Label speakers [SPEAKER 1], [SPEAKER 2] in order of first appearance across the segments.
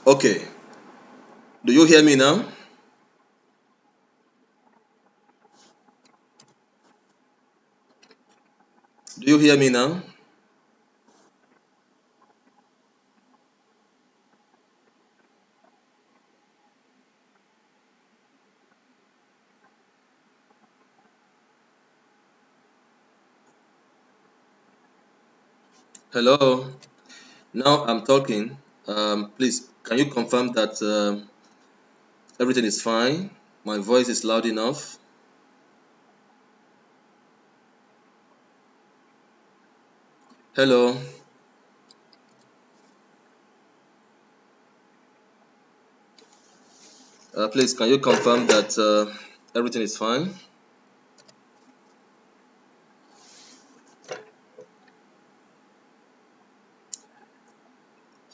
[SPEAKER 1] Okay, do you hear me now? Do you hear me now? Hello, now I'm talking. Please, can you confirm that everything is fine? My voice is loud enough? Hello, please, can you confirm that everything is fine?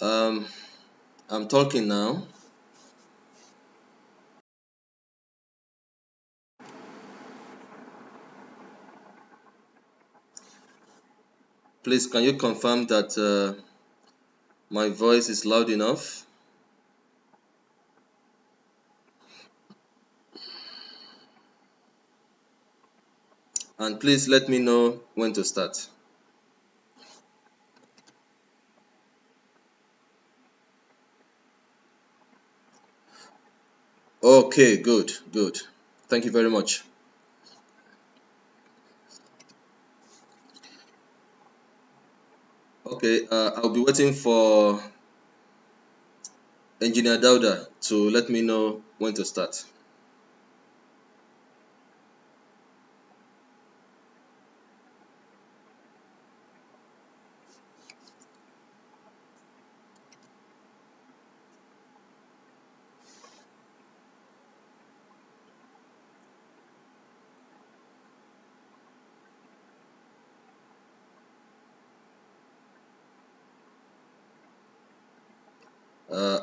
[SPEAKER 1] Um, I'm talking now. Please, can you confirm that my voice is loud enough? And please let me know when to start. Okay, good, good. Thank you very much. Okay, I'll be waiting for Engineer Dauda to let me know when to start.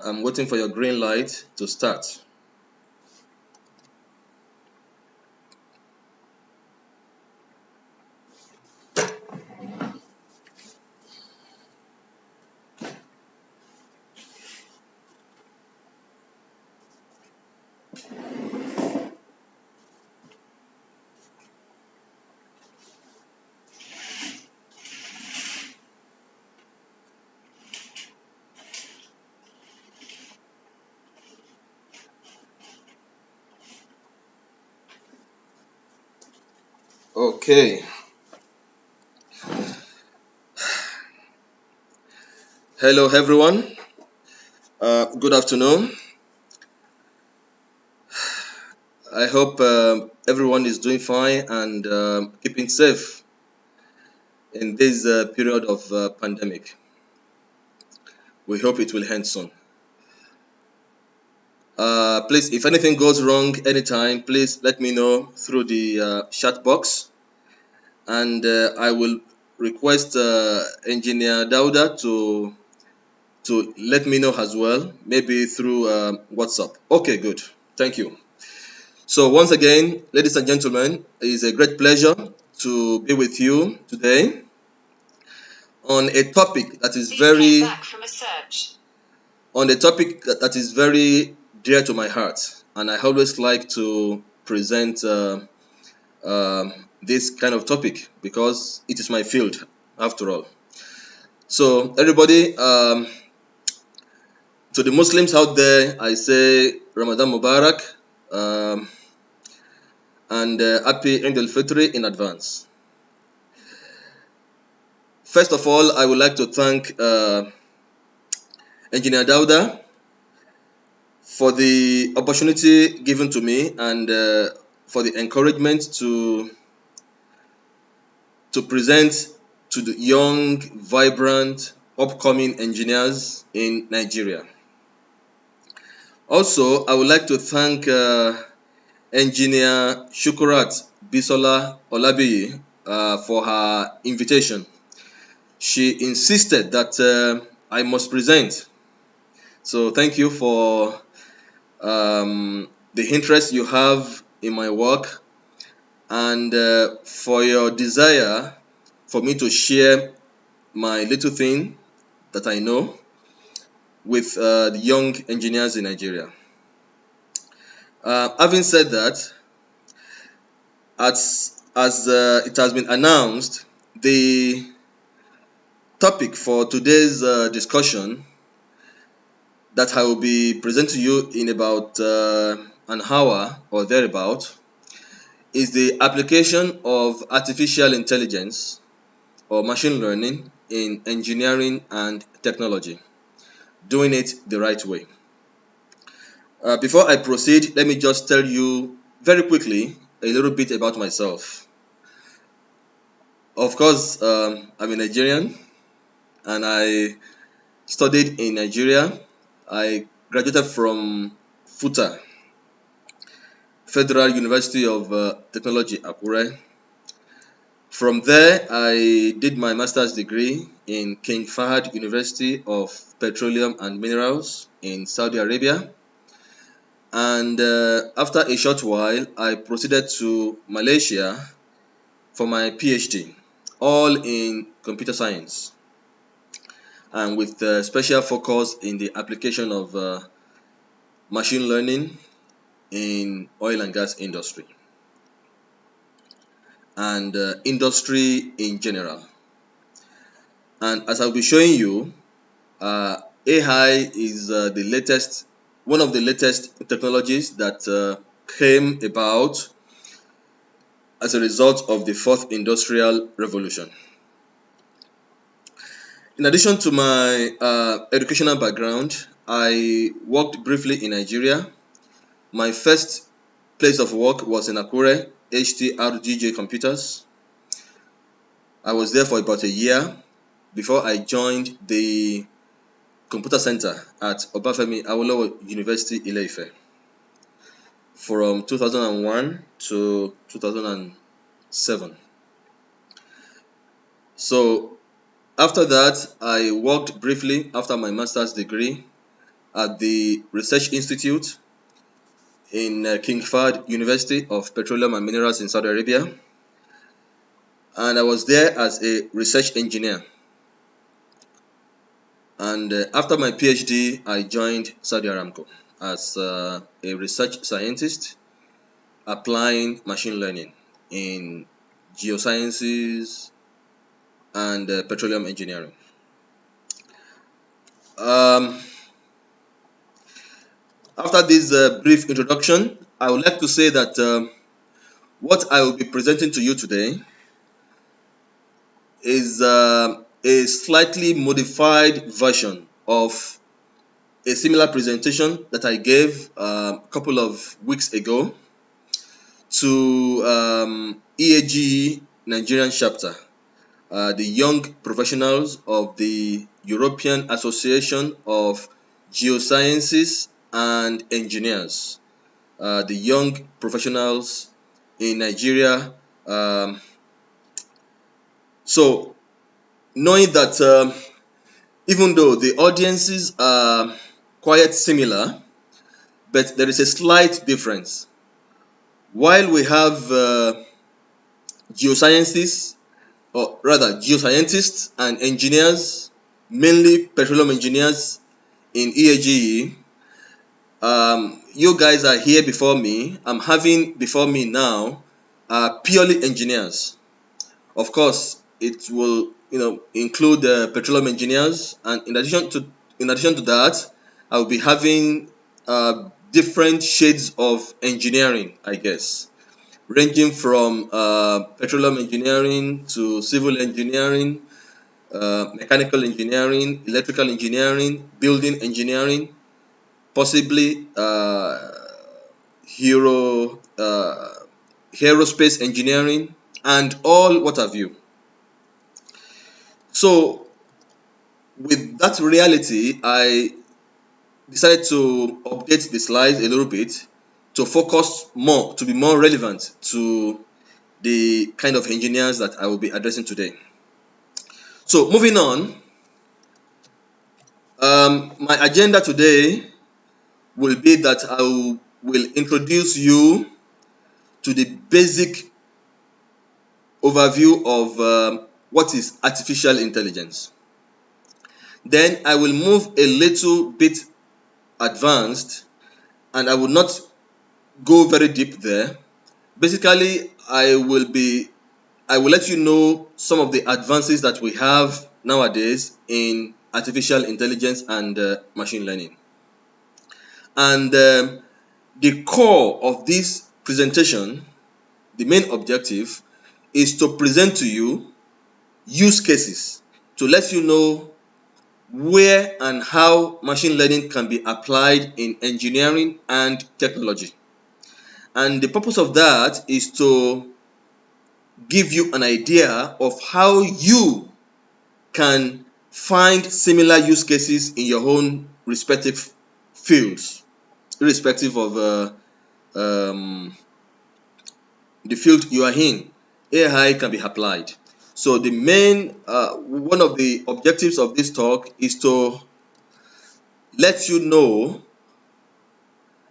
[SPEAKER 1] I'm waiting for your green light to start. Okay. Hello, everyone. Good afternoon. I hope everyone is doing fine and keeping safe in this period of pandemic. We hope it will end soon. Please, if anything goes wrong anytime, please let me know through the chat box, and I will request Engineer Dauda to let me know as well, maybe through WhatsApp. Okay, good. Thank you. So once again, ladies and gentlemen, it is a great pleasure to be with you today on a topic that is very dear to my heart, and I always like to present this kind of topic because it is my field after all. So everybody, to the Muslims out there, I say Ramadan Mubarak, and happy Eid al-Fitr in advance. First of all, I would like to thank Engineer Dauda for the opportunity given to me and for the encouragement to present to the young, vibrant, upcoming engineers in Nigeria. Also, I would like to thank Engineer Shukurat Bisola Olabiyi for her invitation. She insisted that I must present. So thank you for the interest you have in my work and for your desire for me to share my little thing that I know with the young engineers in Nigeria. Having said that, as it has been announced, the topic for today's discussion that I will be presenting to you in about an hour or thereabout is the application of artificial intelligence or machine learning in engineering and technology, doing it the right way. Before I proceed, let me just tell you very quickly a little bit about myself. Of course, I'm a Nigerian and I studied in Nigeria. I graduated from FUTA, Federal University of Technology, Akure. From there, I did my master's degree in King Fahd University of Petroleum and Minerals in Saudi Arabia. And after a short while, I proceeded to Malaysia for my PhD, all in computer science, and with a special focus in the application of machine learning in oil and gas industry and industry in general. And as I'll be showing you, AI is one of the latest technologies that came about as a result of the fourth industrial revolution. In addition to my educational background, I worked briefly in Nigeria. My first place of work was in Akure, HTRGJ Computers. I was there for about a year before I joined the computer center at Obafemi Awolowo University, Ile-Ife from 2001 to 2007. So after that, I worked briefly after my master's degree at the Research Institute in King Fahd University of Petroleum and Minerals in Saudi Arabia. And I was there as a research engineer. And after my PhD, I joined Saudi Aramco as a research scientist applying machine learning in geosciences and petroleum engineering. After this brief introduction, I would like to say that what I will be presenting to you today is a slightly modified version of a similar presentation that I gave a couple of weeks ago to EAGE Nigerian chapter, the young professionals of the European Association of Geosciences and Engineers, the young professionals in Nigeria. So knowing that even though the audiences are quite similar, but there is a slight difference. While we have geosciences, or rather geoscientists and engineers, mainly petroleum engineers in EAGE, you guys are here before me. I'm having before me now purely engineers. Of course, it will include petroleum engineers, and in addition to that, I will be having different shades of engineering, I guess, ranging from petroleum engineering to civil engineering, mechanical engineering, electrical engineering, building engineering, possibly aerospace engineering, and all what have you. So with that reality, I decided to update the slides a little bit to focus more, to be more relevant to the kind of engineers that I will be addressing today. So moving on, my agenda today will be that I will introduce you to the basic overview of what is artificial intelligence. Then I will move a little bit advanced, and I will not go very deep there. Basically, I will let you know some of the advances that we have nowadays in artificial intelligence and machine learning. And the core of this presentation, the main objective, is to present to you use cases to let you know where and how machine learning can be applied in engineering and technology. And the purpose of that is to give you an idea of how you can find similar use cases in your own respective fields, irrespective of the field you are in. AI can be applied. So the main, one of the objectives of this talk is to let you know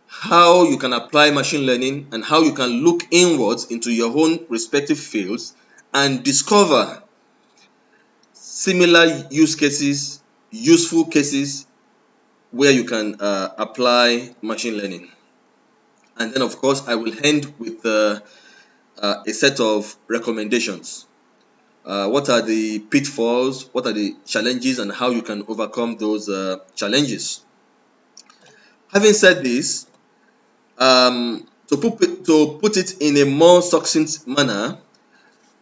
[SPEAKER 1] how you can apply machine learning and how you can look inwards into your own respective fields and discover similar use cases, useful cases where you can apply machine learning. And then, of course, I will end with a set of recommendations. What are the pitfalls? What are the challenges, and how you can overcome those challenges? Having said this, to put it in a more succinct manner,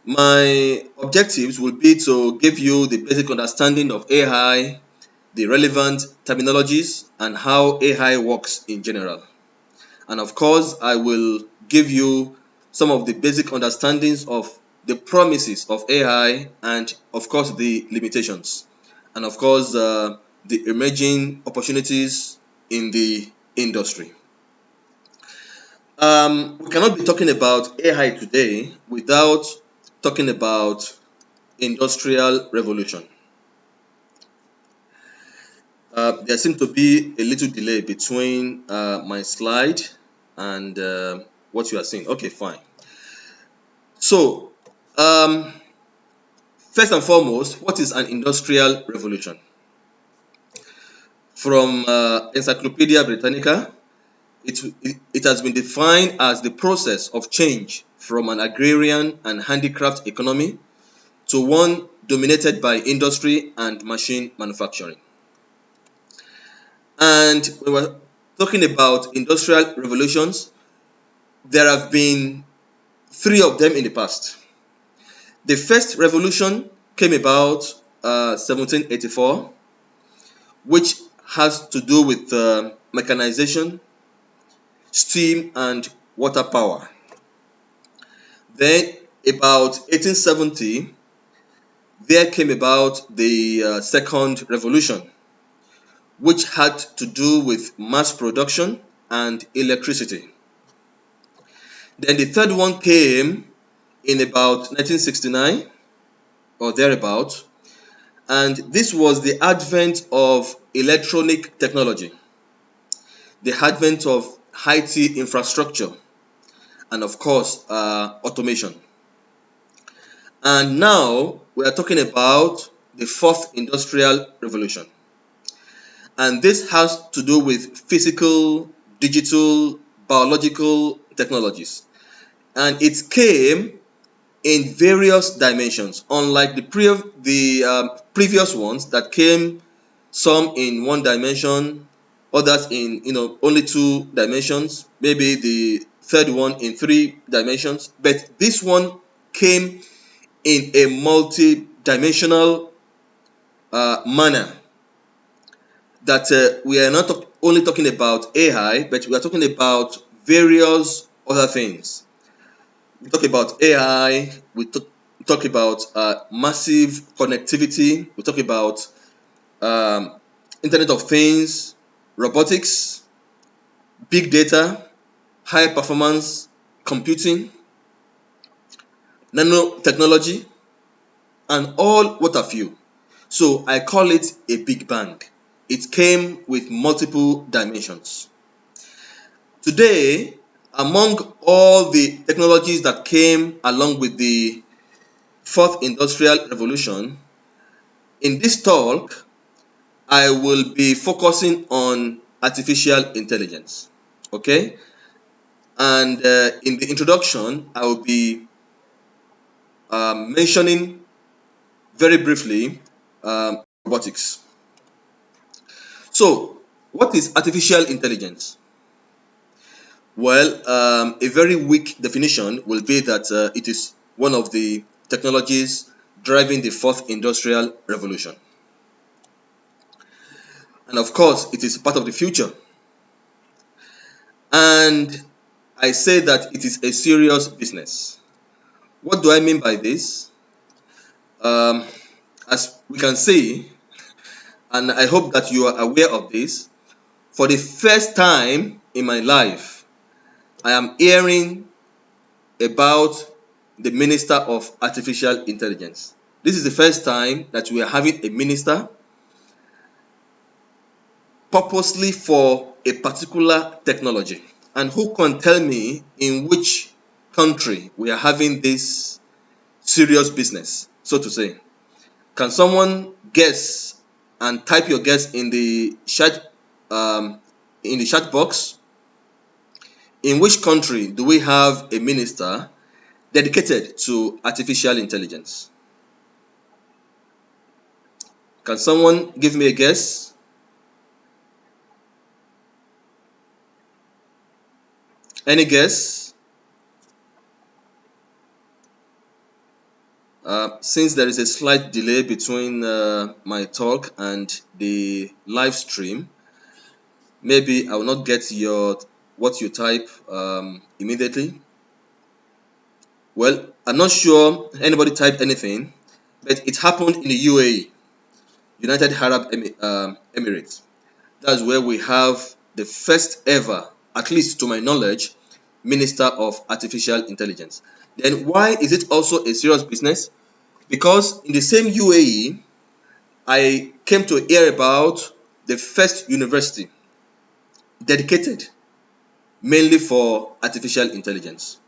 [SPEAKER 1] my objectives will be to give you the basic understanding of AI, the relevant terminologies, and how AI works in general. And of course, I will give you some of the basic understandings of the promises of AI and, of course, the limitations. And, of course, the emerging opportunities in the industry. We cannot be talking about AI today without talking about industrial revolution. There seems to be a little delay between my slide and what you are seeing. Okay, fine. So, first and foremost, what is an industrial revolution? From Encyclopedia Britannica, it has been defined as the process of change from an agrarian and handicraft economy to one dominated by industry and machine manufacturing. And when we're talking about industrial revolutions, there have been 3 of them in the past. The first revolution came about 1784, which has to do with mechanization, steam, and water power. Then, about 1870, there came about the second revolution, which had to do with mass production and electricity. Then the third one came in about 1969 or thereabout, and this was the advent of electronic technology, the advent of IT infrastructure, and of course, automation. And now we are talking about the fourth industrial revolution. And this has to do with physical, digital, biological technologies. And it came in various dimensions, unlike the previous ones that came some in one dimension, others in only 2 dimensions, maybe the third one in 3 dimensions. But this one came in a multi-dimensional manner, that we are not only talking about AI, but we are talking about various other things. We talk about AI, we talk about massive connectivity, we talk about Internet of Things, robotics, big data, high performance computing, nanotechnology, and all what have you. So I call it a big bang. It came with multiple dimensions. Today, among all the technologies that came along with the fourth industrial revolution, in this talk, I will be focusing on artificial intelligence. Okay, and in the introduction, I will be mentioning very briefly robotics. So, what is artificial intelligence? Well, a very weak definition will be that it is one of the technologies driving the fourth industrial revolution. And of course, it is part of the future. And I say that it is a serious business. What do I mean by this? Um, as we can see, and I hope that you are aware of this, for the first time in my life, I am hearing about the Minister of Artificial Intelligence. This is the first time that we are having a minister purposely for a particular technology. And who can tell me in which country we are having this serious business, so to say? Can someone guess and type your guess in the chat box? In which country do we have a minister dedicated to artificial intelligence? Can someone give me a guess? Any guess? Since there is a slight delay between my talk and the live stream, maybe I will not get what you type immediately. Well, I'm not sure anybody typed anything, but it happened in the UAE, United Arab Emirates. That's where we have the first ever, at least to my knowledge, Minister of Artificial Intelligence. Then why is it also a serious business? Because in the same UAE, I came to hear about the first university dedicated mainly for artificial intelligence.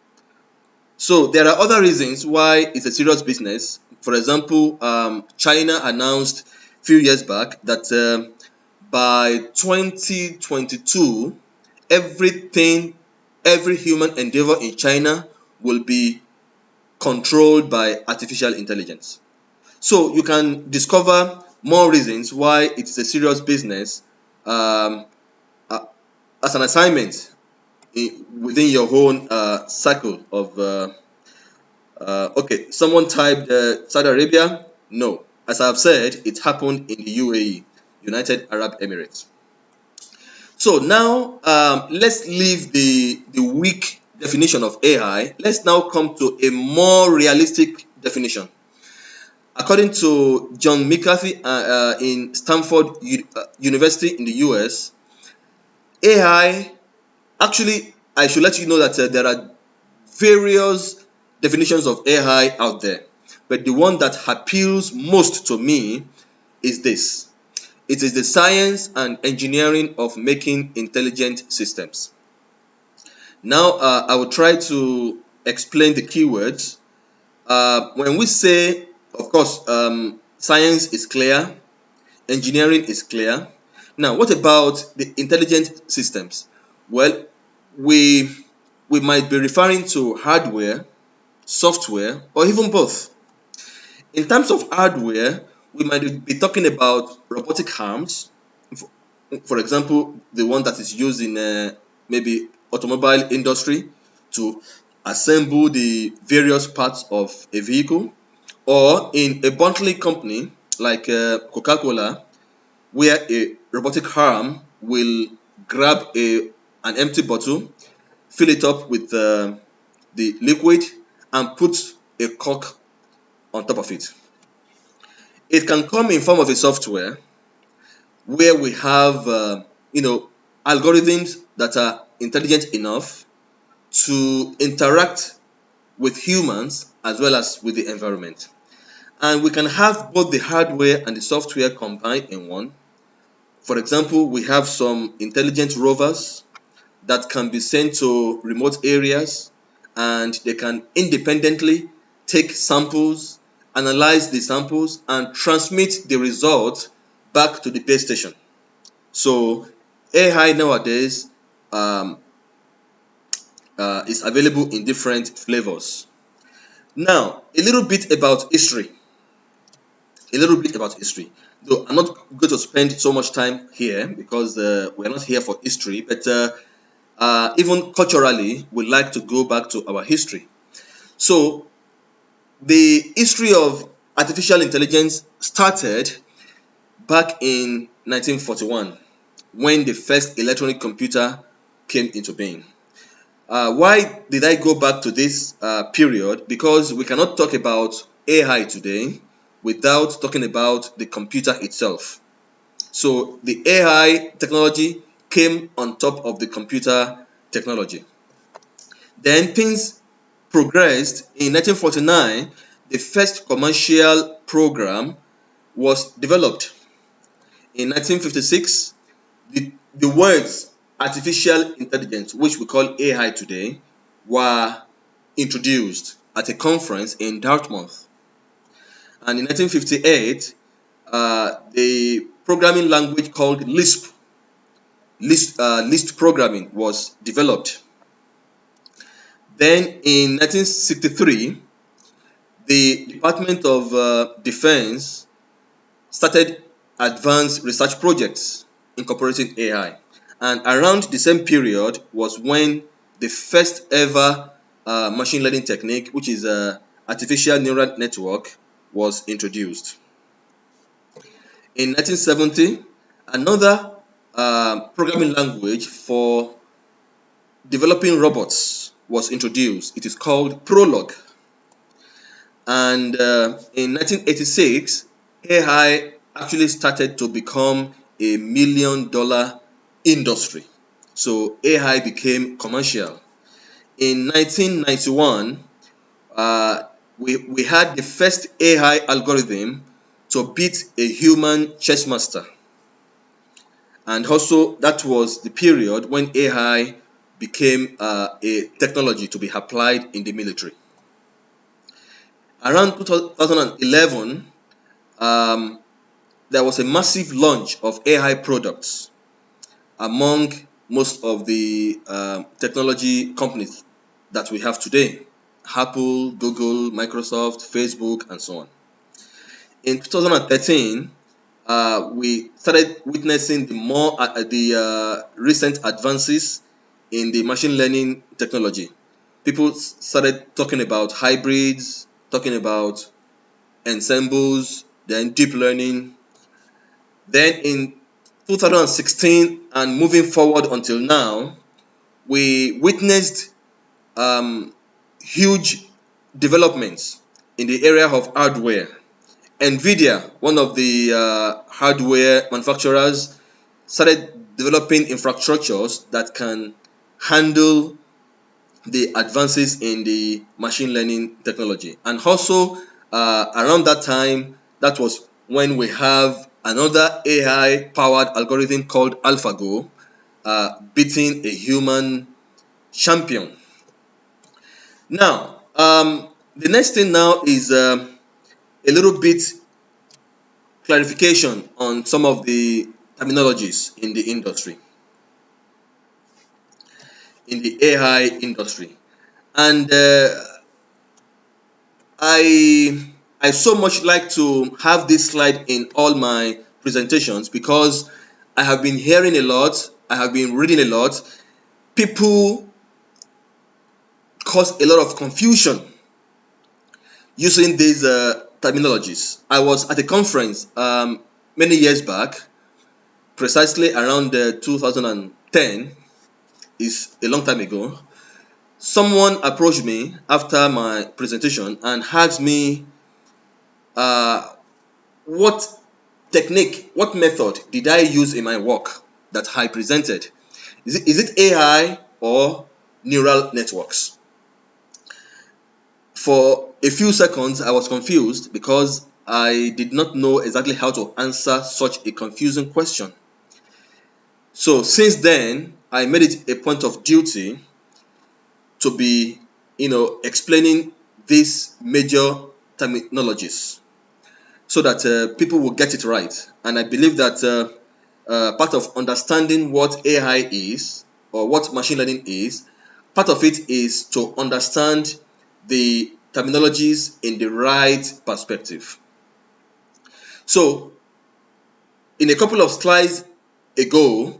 [SPEAKER 1] So there are other reasons why it's a serious business. For example, China announced a few years back that by 2022, every human endeavor in China will be controlled by artificial intelligence. So you can discover more reasons why it is a serious business um, uh, as an assignment within your own circle of. Okay, someone typed Saudi Arabia. No, as I've said, it happened in the UAE, United Arab Emirates. So now let's leave the weak definition of AI. Let's now come to a more realistic definition. According to John McCarthy in Stanford University in the US, AI, actually, I should let you know that there are various definitions of AI out there. But the one that appeals most to me is this. It is the science and engineering of making intelligent systems. Now, I will try to explain the keywords. When we say, of course, science is clear, engineering is clear. Now, what about the intelligent systems? Well, we might be referring to hardware, software, or even both. In terms of hardware, we might be talking about robotic arms, for example, the one that is used in maybe automobile industry to assemble the various parts of a vehicle, or in a bottling company like Coca-Cola, where a robotic arm will grab an empty bottle, fill it up with the liquid, and put a cork on top of it. It can come in form of a software where we have, algorithms that are intelligent enough to interact with humans as well as with the environment. And we can have both the hardware and the software combined in one. For example, we have some intelligent rovers that can be sent to remote areas, and they can independently take samples, analyze the samples, and transmit the results back to the base station. So AI nowadays um, is available in different flavors. Now, a little bit about history. A little bit about history. Though I'm not going to spend so much time here because we're not here for history, but even culturally, we like to go back to our history. So, the history of artificial intelligence started back in 1941 when the first electronic computer came into being. Why did I go back to this period? Because we cannot talk about AI today without talking about the computer itself. So the AI technology came on top of the computer technology. Then things progressed. In 1949, the first commercial program was developed. In 1956, the words artificial intelligence, which we call AI today, were introduced at a conference in Dartmouth. And in 1958, the programming language called Lisp programming was developed. Then in 1963, the Department of Defense started advanced research projects incorporating AI. And around the same period was when the first ever machine learning technique, which is artificial neural network, was introduced. In 1970, another programming language for developing robots was introduced. It is called Prolog. And in 1986, AI actually started to become a $1 million industry. So AI became commercial. In 1991, we had the first AI algorithm to beat a human chess master. And also, that was the period when AI became a technology to be applied in the military. Around 2011, there was a massive launch of AI products among most of the technology companies that we have today: Apple, Google, Microsoft, Facebook, and so on. In 2013, we started witnessing the recent advances in the machine learning technology. People started talking about hybrids, talking about ensembles, then deep learning. Then in 2016 and moving forward until now, we witnessed huge developments in the area of hardware. Nvidia, one of the hardware manufacturers, started developing infrastructures that can handle the advances in the machine learning technology. And also around that time, that was when we have another AI powered algorithm called AlphaGo beating a human champion. Now, the next thing now is a little bit clarification on some of the terminologies in the industry, in the AI industry. And I so much like to have this slide in all my presentations because I have been hearing a lot, I have been reading a lot. People cause a lot of confusion using these terminologies. I was at a conference many years back, precisely around 2010, is a long time ago. Someone approached me after my presentation and asked me what technique, what method did I use in my work that I presented? Is it AI or neural networks? For a few seconds, I was confused because I did not know exactly how to answer such a confusing question. So since then, I made it a point of duty to be, explaining these major terminologies. so that people will get it right. And I believe that part of understanding what AI is or what machine learning is, part of it is to understand the terminologies in the right perspective. So, in a couple of slides ago,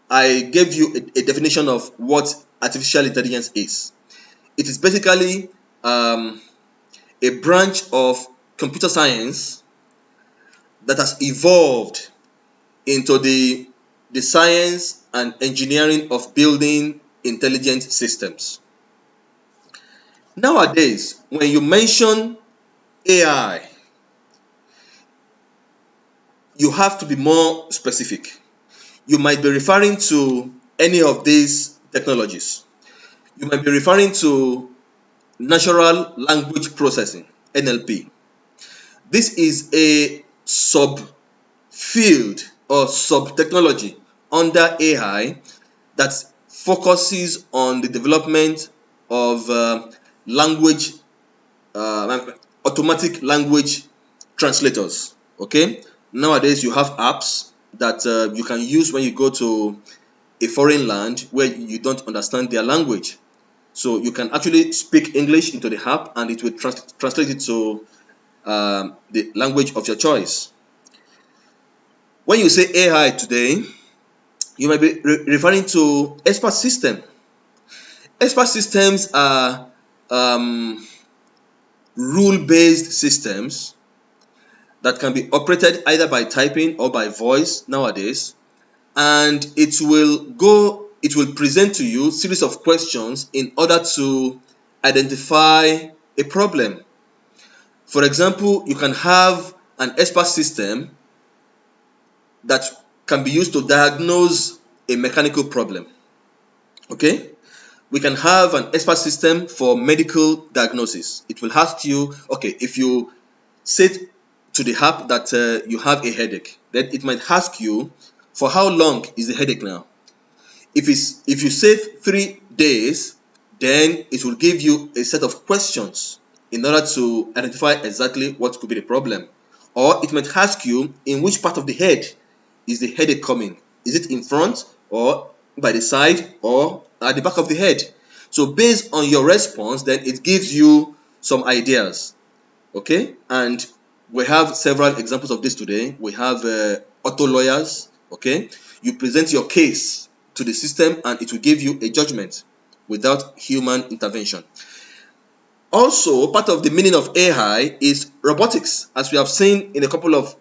[SPEAKER 1] I gave you a definition of what artificial intelligence is. It is basically a branch of computer science that has evolved into the science and engineering of building intelligent systems. Nowadays, when you mention AI, you have to be more specific. You might be referring to any of these technologies. You might be referring to natural language processing, NLP. This is a subfield or sub-technology under AI that focuses on the development of language, automatic language translators. Okay, nowadays you have apps that you can use when you go to a foreign land where you don't understand their language. So you can actually speak English into the app and it will translate it to the language of your choice. When you say AI today, you might be referring to expert system. Expert systems are rule-based systems that can be operated either by typing or by voice nowadays, and it will present to you a series of questions in order to identify a problem. For example, you can have an expert system that can be used to diagnose a mechanical problem. Okay, we can have an expert system for medical diagnosis. It will ask you, okay, if you say to the app that you have a headache, then it might ask you, for how long is the headache now? If you say 3 days, then it will give you a set of questions in order to identify exactly what could be the problem. Or it might ask you, in which part of the head is the headache coming? Is it in front or by the side or at the back of the head? So based on your response, then it gives you some ideas. Okay, and we have several examples of this today. We have auto lawyers. Okay, you present your case to the system and it will give you a judgment without human intervention. Also, part of the meaning of AI is robotics. As we have seen in a couple of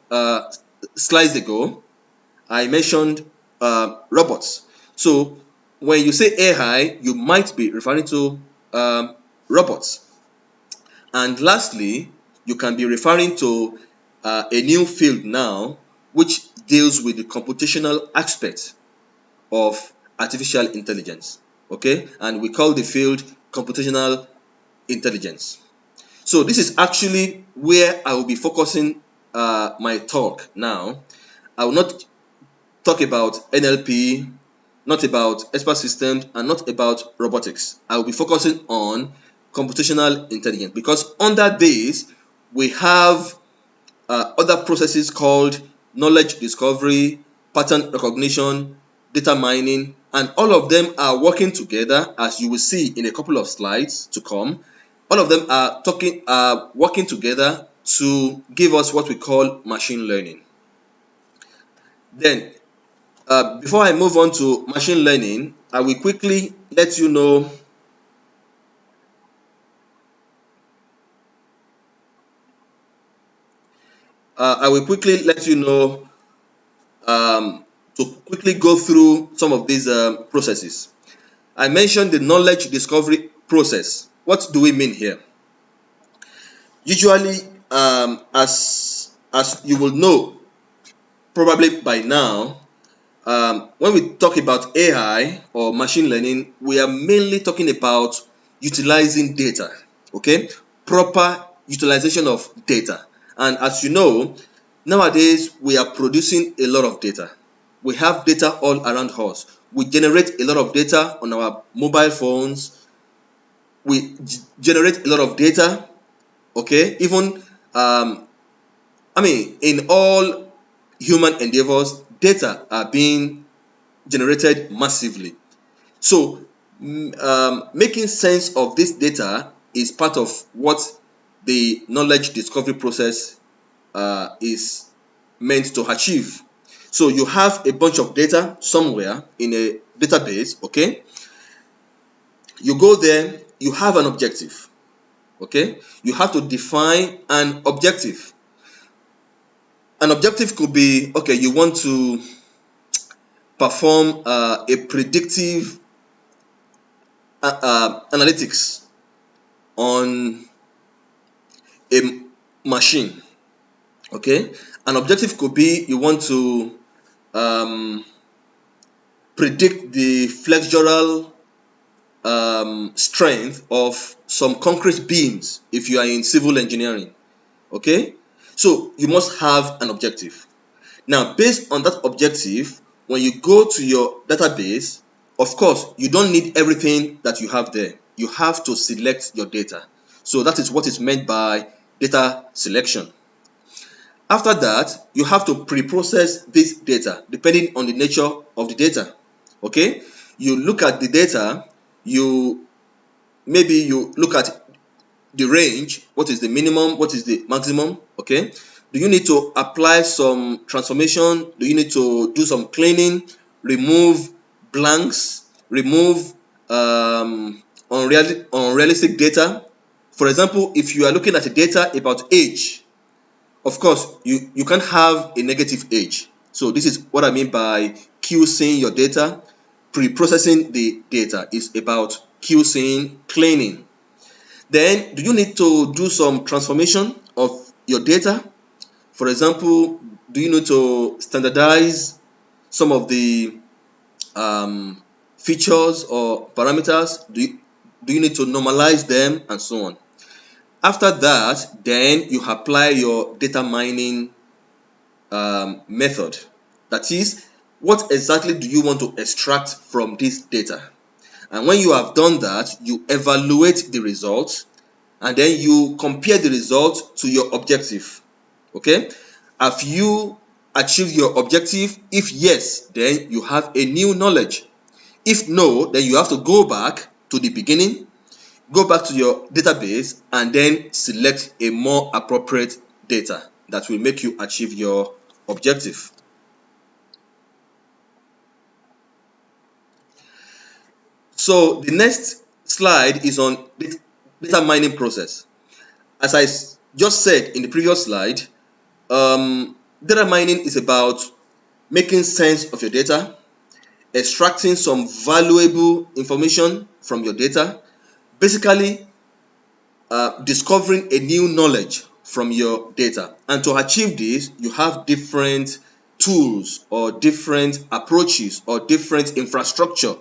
[SPEAKER 1] slides ago, I mentioned robots. So when you say AI, you might be referring to robots. And lastly, you can be referring to a new field now which deals with the computational aspect of artificial intelligence. Okay, and we call the field computational intelligence. So this is actually where I will be focusing my talk now. I will not talk about NLP, not about expert systems, and not about robotics. I will be focusing on computational intelligence because under this we have other processes called knowledge discovery, pattern recognition, data mining, and all of them are working together, as you will see in a couple of slides to come. All of them are working together to give us what we call machine learning. Then, before I move on to machine learning, I will quickly let you know to quickly go through some of these processes. I mentioned the knowledge discovery process. What do we mean here? Usually, as you will know probably by now, when we talk about AI or machine learning, we are mainly talking about utilizing data, okay? Proper utilization of data. And as you know, nowadays we are producing a lot of data. We have data all around us. We generate a lot of data on our mobile phones. We generate a lot of data, okay? Even I mean, in all human endeavors, data are being generated massively. So, making sense of this data is part of what the knowledge discovery process is meant to achieve. So, you have a bunch of data somewhere in a database, okay? You go there, you have an objective, okay? You have to define an objective. An objective could be, okay, you want to perform a predictive analytics on a machine, okay? An objective could be you want to um, predict the flexural strength of some concrete beams if you are in civil engineering, okay? So you must have an objective. Now, based on that objective, when you go to your database, of course, you don't need everything that you have there. You have to select your data. So that is what is meant by data selection. After that, you have to pre-process this data depending on the nature of the data. Okay? You look at the data, maybe you look at the range, what is the minimum, what is the maximum, okay? Do you need to apply some transformation? Do you need to do some cleaning, remove blanks, remove unrealistic data? For example, if you are looking at a data about age, of course, you can't have a negative age. So this is what I mean by QCing your data. Pre-processing the data is about QCing, cleaning. Then, do you need to do some transformation of your data? For example, do you need to standardize some of the features or parameters? Do you need to normalize them and so on? After that, then you apply your data mining method. That is, what exactly do you want to extract from this data? And when you have done that, you evaluate the results and then you compare the result to your objective. Okay? Have you achieved your objective? If yes, then you have a new knowledge. If no, then you have to go back to the beginning, go back to your database, and then select a more appropriate data that will make you achieve your objective. So the next slide is on data mining process. As I just said in the previous slide, data mining is about making sense of your data, extracting some valuable information from your data, basically discovering a new knowledge from your data. And to achieve this, you have different tools or different approaches or different infrastructure.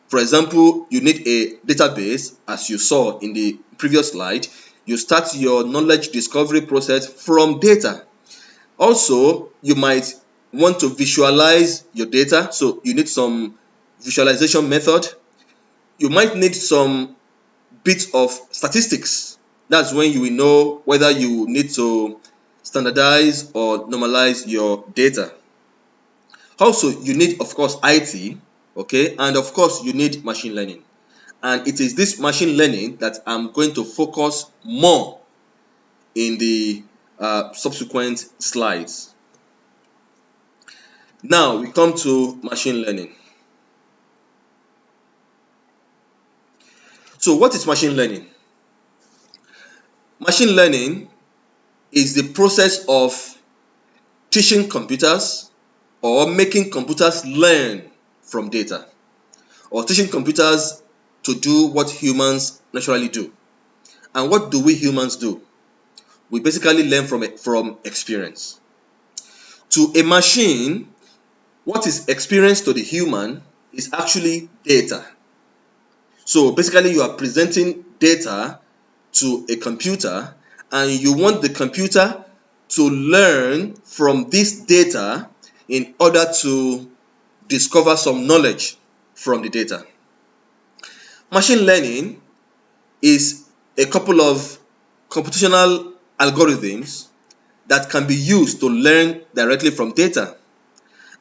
[SPEAKER 1] For example, you need a database, as you saw in the previous slide. You start your knowledge discovery process from data. Also, you might want to visualize your data, so you need some visualization method. You might need some bits of statistics. That's when you will know whether you need to standardize or normalize your data. Also, you need, of course, IT, okay, and of course, you need machine learning. And it is this machine learning that I'm going to focus more in the subsequent slides. Now we come to machine learning. So what is machine learning? Machine learning is the process of teaching computers or making computers learn from data, or teaching computers to do what humans naturally do. And what do we humans do? We basically learn from experience. To a machine, what is experience to the human is actually data. So basically, you are presenting data to a computer and you want the computer to learn from this data in order to discover some knowledge from the data. Machine learning is a couple of computational algorithms that can be used to learn directly from data.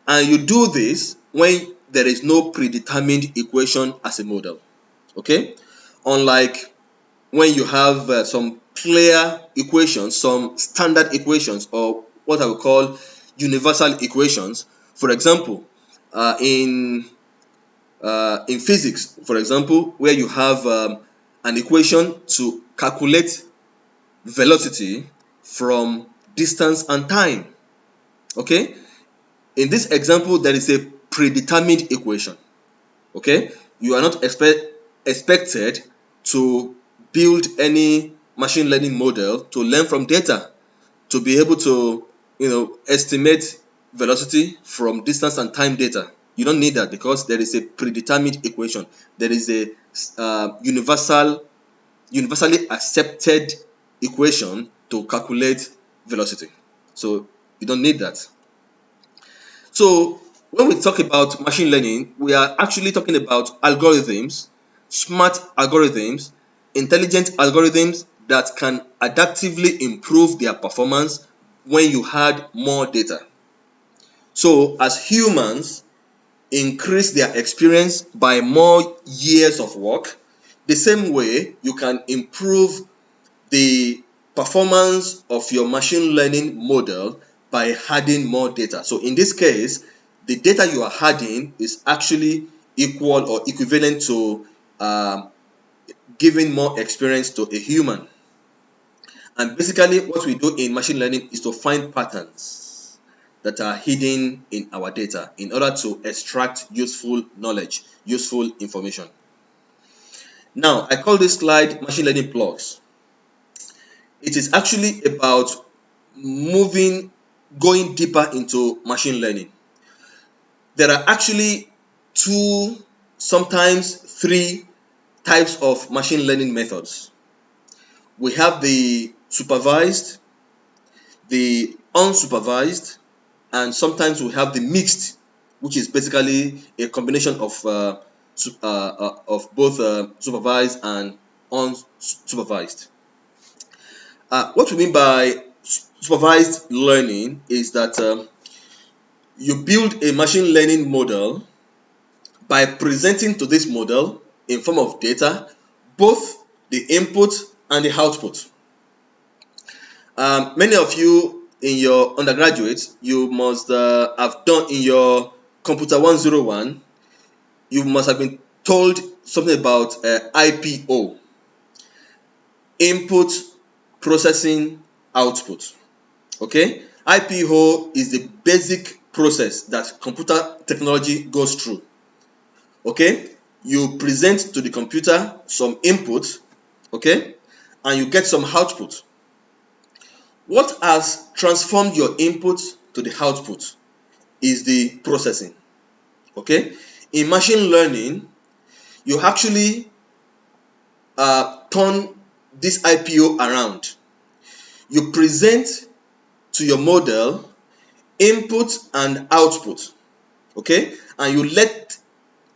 [SPEAKER 1] And you do this when there is no predetermined equation as a model. Okay? Unlike when you have some clear equations, some standard equations, or what I would call universal equations. For example, in physics, for example, where you have an equation to calculate velocity from distance and time. Okay, in this example, there is a predetermined equation. Okay, you are not expected to build any machine learning model to learn from data to be able to estimate velocity from distance and time data. You don't need that because there is a predetermined equation. There is a universally accepted equation to calculate velocity. So you don't need that. So when we talk about machine learning, we are actually talking about algorithms, smart algorithms, intelligent algorithms that can adaptively improve their performance when you had more data. So as humans increase their experience by more years of work, the same way you can improve the performance of your machine learning model by adding more data. So in this case, the data you are adding is actually equal or equivalent to giving more experience to a human. And basically what we do in machine learning is to find patterns that are hidden in our data in order to extract useful knowledge, useful information. Now, I call this slide machine learning plus. It is actually about going deeper into machine learning. There are actually two, sometimes three types of machine learning methods. We have the supervised, the unsupervised, and sometimes we have the mixed, which is basically a combination of both supervised and unsupervised. What we mean by supervised learning is that you build a machine learning model by presenting to this model in form of data both the input and the output. Many of you in your undergraduate, you must have done in your computer 101, you must have been told something about IPO, input processing output. Okay, IPO is the basic process that computer technology goes through. Okay, you present to the computer some input, okay, and you get some output. What has transformed your input to the output is the processing. Okay, in machine learning, you actually turn this IPO around. You present to your model input and output, okay, and you let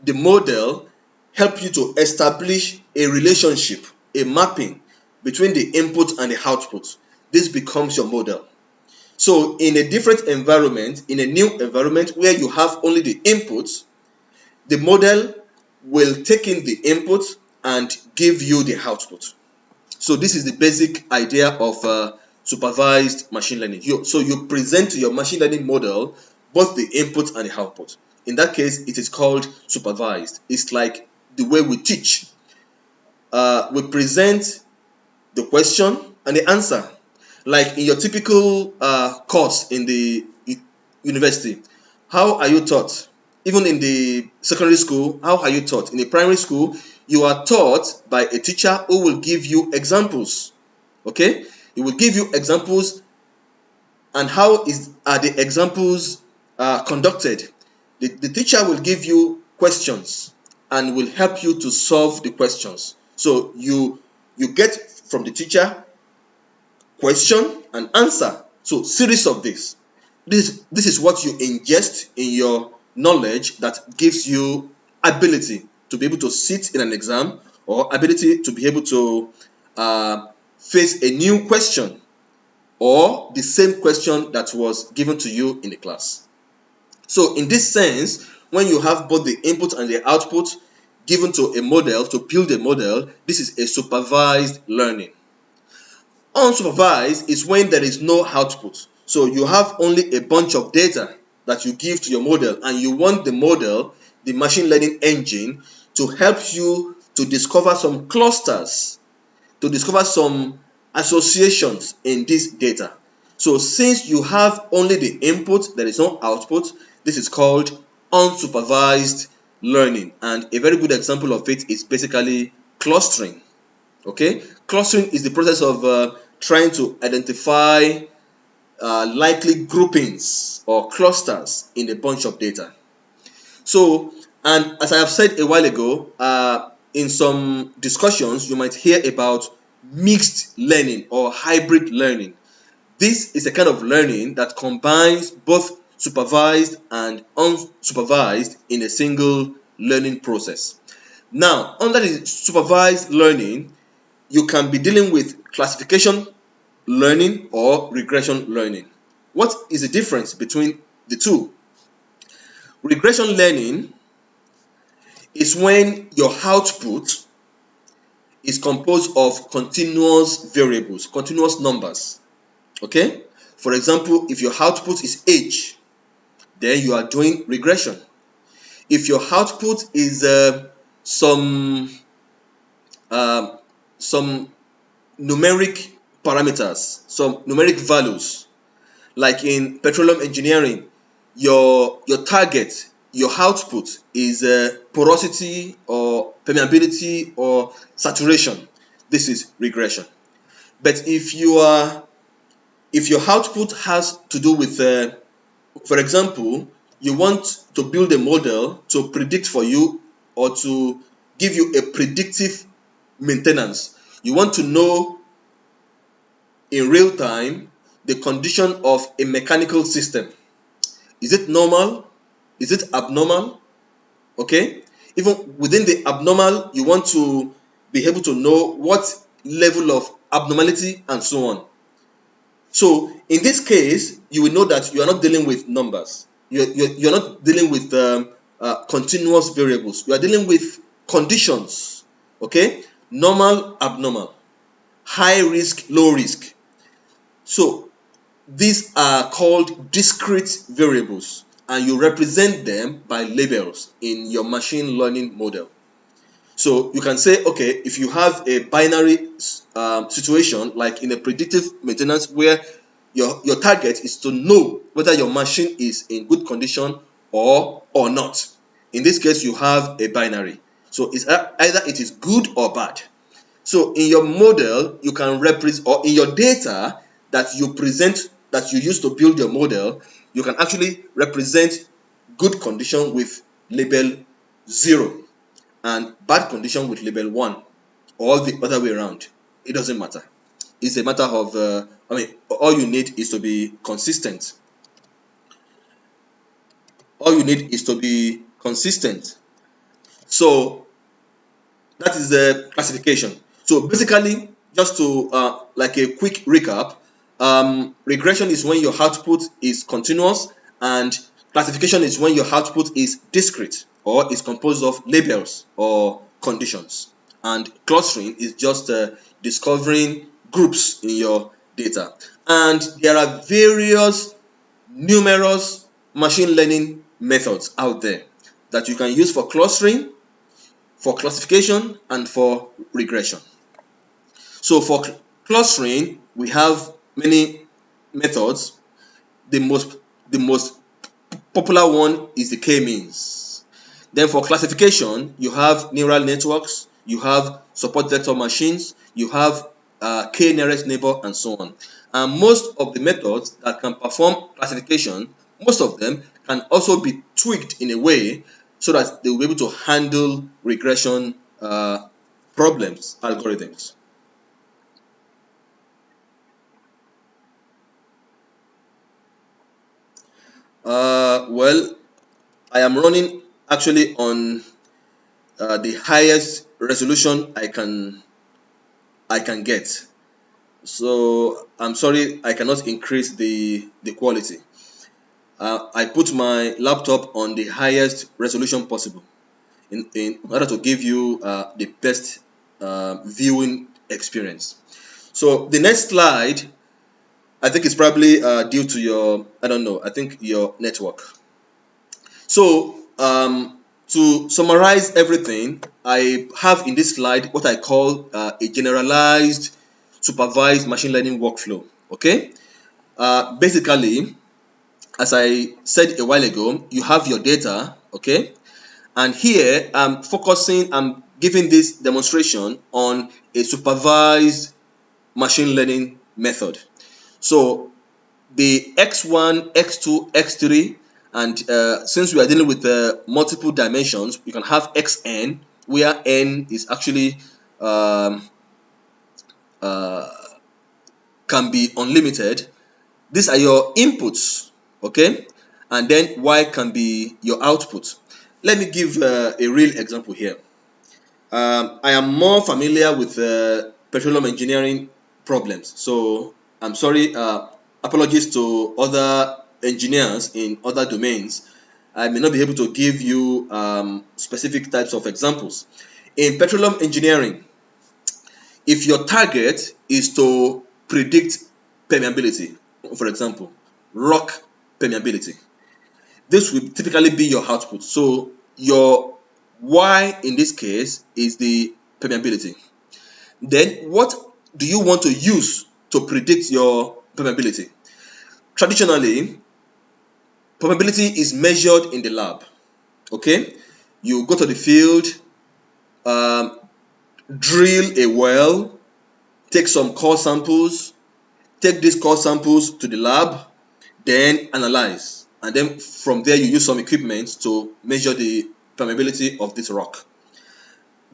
[SPEAKER 1] the model help you to establish a relationship, a mapping between the input and the output. This becomes your model. So in a different environment, in a new environment where you have only the inputs, the model will take in the input and give you the output. So this is the basic idea of supervised machine learning. So you present to your machine learning model both the input and the output. In that case, it is called supervised. It's like the way we teach. We present the question and the answer. Like in your typical course in the university, how are you taught? Even in the secondary school, how are you taught? In the primary school, you are taught by a teacher who will give you examples. Okay, he will give you examples, and how are the examples conducted? The teacher will give you questions and will help you to solve the questions. So you get from the teacher question and answer. So series of this. This is what you ingest in your knowledge that gives you ability to be able to sit in an exam, or ability to be able to face a new question. or the same question that was given to you in the class. So in this sense, when you have both the input and the output given to a model to build a model, this is a supervised learning. Unsupervised is when there is no output. So you have only a bunch of data that you give to your model, and you want the model, the machine learning engine, to help you to discover some clusters, to discover some associations in this data. So since you have only the input, there is no output, this is called unsupervised learning. And a very good example of it is basically clustering. Okay, clustering is the process of trying to identify likely groupings or clusters in a bunch of data. So, and as I have said a while ago, in some discussions, you might hear about mixed learning or hybrid learning. This is a kind of learning that combines both supervised and unsupervised in a single learning process. Now, under the supervised learning, you can be dealing with classification learning or regression learning. What is the difference between the two? Regression learning is when your output is composed of continuous variables, continuous numbers. Okay? For example, if your output is age, then you are doing regression. If your output is some um, some numeric parameters, some numeric values, like in petroleum engineering, your target, your output is porosity or permeability or saturation. This is regression. But if your output has to do with for example, you want to build a model to predict for you or to give you a predictive maintenance. You want to know in real time the condition of a mechanical system. Is it normal? Is it abnormal? Okay. Even within the abnormal, you want to be able to know what level of abnormality and so on. So in this case, you will know that you are not dealing with numbers. You're not dealing with continuous variables. You are dealing with conditions. Okay. Normal, abnormal, high risk, low risk. So these are called discrete variables, and you represent them by labels in your machine learning model. So you can say, okay, if you have a binary situation, like in a predictive maintenance where your target is to know whether your machine is in good condition or not. In this case, you have a binary. So it's either it is good or bad. So in your model, you can represent, or in your data that you present, that you use to build your model, you can actually represent good condition with label 0 and bad condition with label 1, or the other way around. It doesn't matter. It's a matter of, all you need is to be consistent. All you need is to be consistent. So that is the classification. So basically, just to like a quick recap, regression is when your output is continuous, and classification is when your output is discrete or is composed of labels or conditions. And clustering is just discovering groups in your data. And there are various numerous machine learning methods out there that you can use for clustering, for classification, and for regression. So for clustering, we have many methods. The most popular one is the k-means. Then for classification, you have neural networks, you have support vector machines, you have k-nearest neighbor, and so on. And most of the methods that can perform classification, most of them can also be tweaked in a way so that they will be able to handle regression problems, algorithms. Well, I am running actually on the highest resolution I can get. So I'm sorry, I cannot increase the quality. I put my laptop on the highest resolution possible in order to give you the best viewing experience. So the next slide, I think it's probably due to your, I don't know, I think your network. So to summarize everything, I have in this slide what I call a generalized supervised machine learning workflow. Okay, basically, as I said a while ago, you have your data. Okay, and here I'm giving this demonstration on a supervised machine learning method. So the x1, x2, x3, and since we are dealing with multiple dimensions, you can have xn, where n is actually um, uh, can be unlimited. These are your inputs, okay, and then y can be your output. Let me give a real example here. I am more familiar with petroleum engineering problems, so I'm sorry. Apologies to other engineers in other domains. I may not be able to give you specific types of examples. In petroleum engineering, if your target is to predict permeability, for example, rock permeability, this will typically be your output. So your y in this case is the permeability. Then what do you want to use to predict your permeability? Traditionally, permeability is measured in the lab. Okay, you go to the field, um, drill a well, take some core samples, take these core samples to the lab, then analyze, and then from there you use some equipment to measure the permeability of this rock.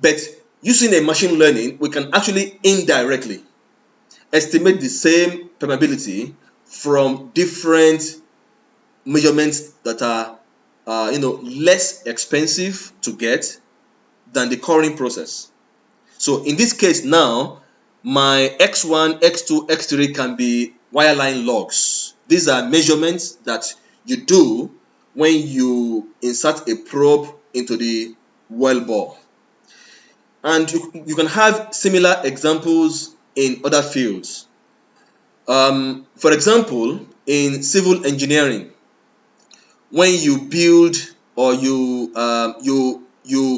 [SPEAKER 1] But using a machine learning, we can actually indirectly estimate the same permeability from different measurements that are less expensive to get than the coring process. So in this case now, my x1, x2, x3 can be wireline logs. These are measurements that you do when you insert a probe into the well bore. And you can have similar examples in other fields. For example, in civil engineering, when you build or you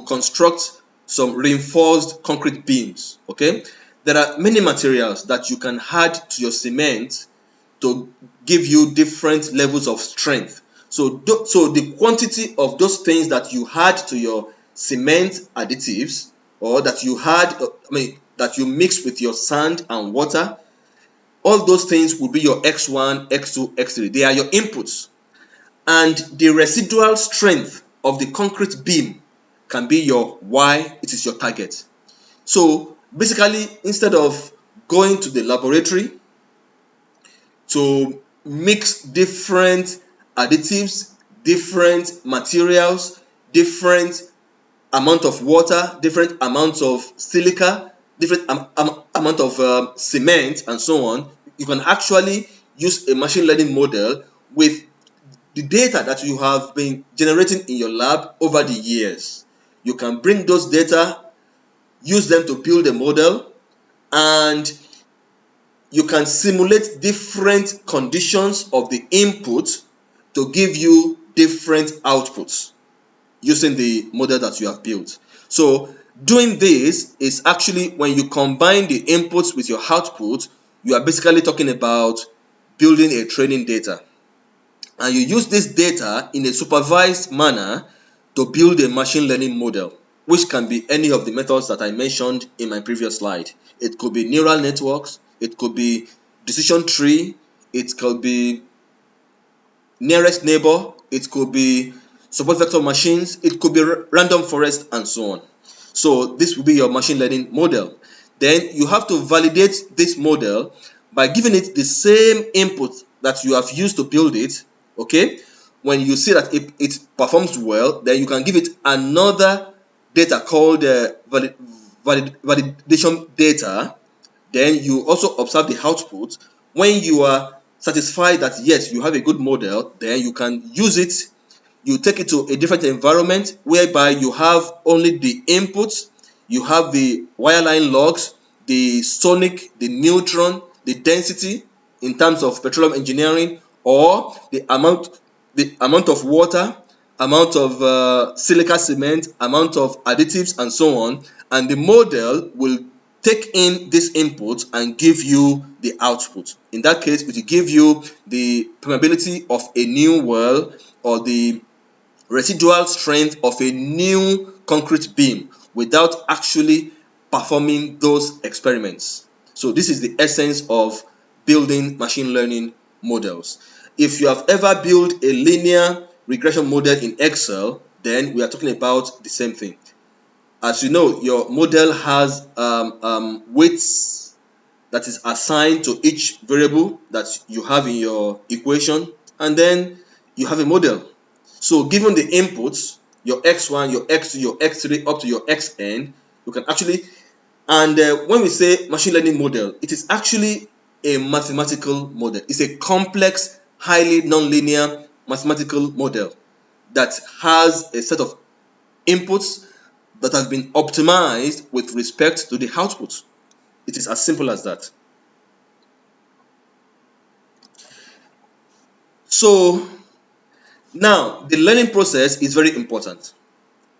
[SPEAKER 1] construct some reinforced concrete beams, okay, there are many materials that you can add to your cement to give you different levels of strength. So the quantity of those things that you add to your cement additives, or that you that you mix with your sand and water, all those things will be your x1, x2, x3. They are your inputs. And the residual strength of the concrete beam can be your y, it is your target. So basically, instead of going to the laboratory to mix different additives, different materials, different amount of water, different amounts of silica, different amount of cement, and so on, you can actually use a machine learning model with the data that you have been generating in your lab over the years. You can bring those data, use them to build a model, and you can simulate different conditions of the input to give you different outputs using the model that you have built. So doing this is actually, when you combine the inputs with your output, you are basically talking about building a training data. And you use this data in a supervised manner to build a machine learning model, which can be any of the methods that I mentioned in my previous slide. It could be neural networks, it could be decision tree, it could be nearest neighbor, it could be support vector machines, it could be random forest, and so on. So this will be your machine learning model. Then you have to validate this model by giving it the same input that you have used to build it. Okay, when you see that it performs well, then you can give it another data called validation data, then you also observe the output. When you are satisfied that yes, you have a good model, then you can use it. You take it to a different environment whereby you have only the inputs, you have the wireline logs, the sonic, the neutron, the density in terms of petroleum engineering, or the amount of water, amount of silica cement, amount of additives, and so on. And the model will take in this input and give you the output. In that case, it will give you the permeability of a new well, or the residual strength of a new concrete beam, without actually performing those experiments. So this is the essence of building machine learning models. If you have ever built a linear regression model in Excel, then we are talking about the same thing. As you know, your model has weights that is assigned to each variable that you have in your equation, and then you have a model. So given the inputs, your x1, your x2, your x3, up to your xn, you can actually, and when we say machine learning model, it is actually a mathematical model. It's a complex, highly nonlinear mathematical model that has a set of inputs that has been optimized with respect to the output. It is as simple as that. So now the learning process is very important.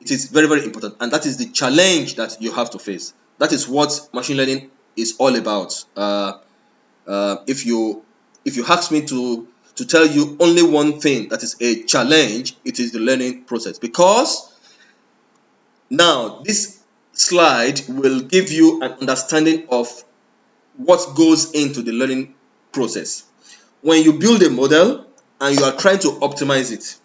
[SPEAKER 1] It is very, very important, and that is the challenge that you have to face. That is what machine learning is all about. If you ask me to tell you only one thing that is a challenge, it is the learning process. Because now this slide will give you an understanding of what goes into the learning process. When you build a model and you are trying to optimize it,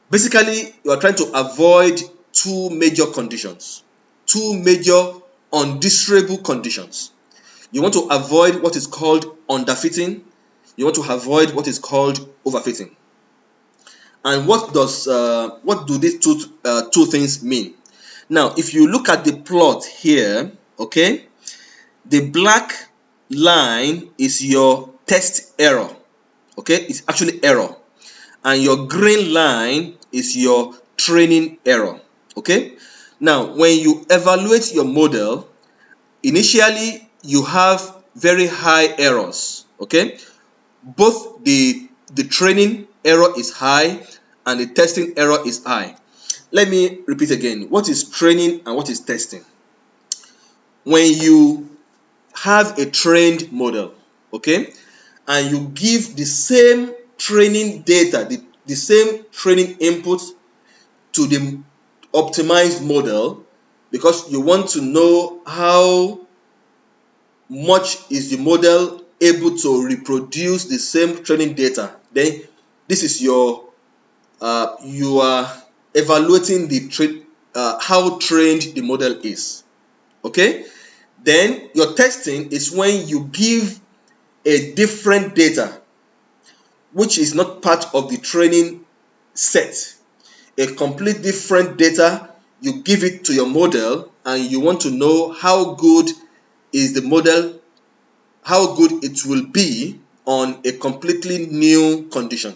[SPEAKER 1] basically you are trying to avoid two major conditions, two major undesirable conditions. You want to avoid what is called underfitting. You want to avoid what is called overfitting. And what do these two things mean? Now, if you look at the plot here, okay, the black line is your test error. Okay, it's actually error. And your green line is your training error. Okay, now when you evaluate your model, initially you have very high errors. Okay, both the training error is high and the testing error is high. Let me repeat again. What is training and what is testing? When you have a trained model, okay, and you give the same training data, the same training inputs to the optimized model, because you want to know how much is the model able to reproduce the same training data, then this is your you are evaluating the how trained the model is. Okay, then your testing is when you give a different data which is not part of the training set, a complete different data. You give it to your model and you want to know how good is the model, how good it will be on a completely new condition.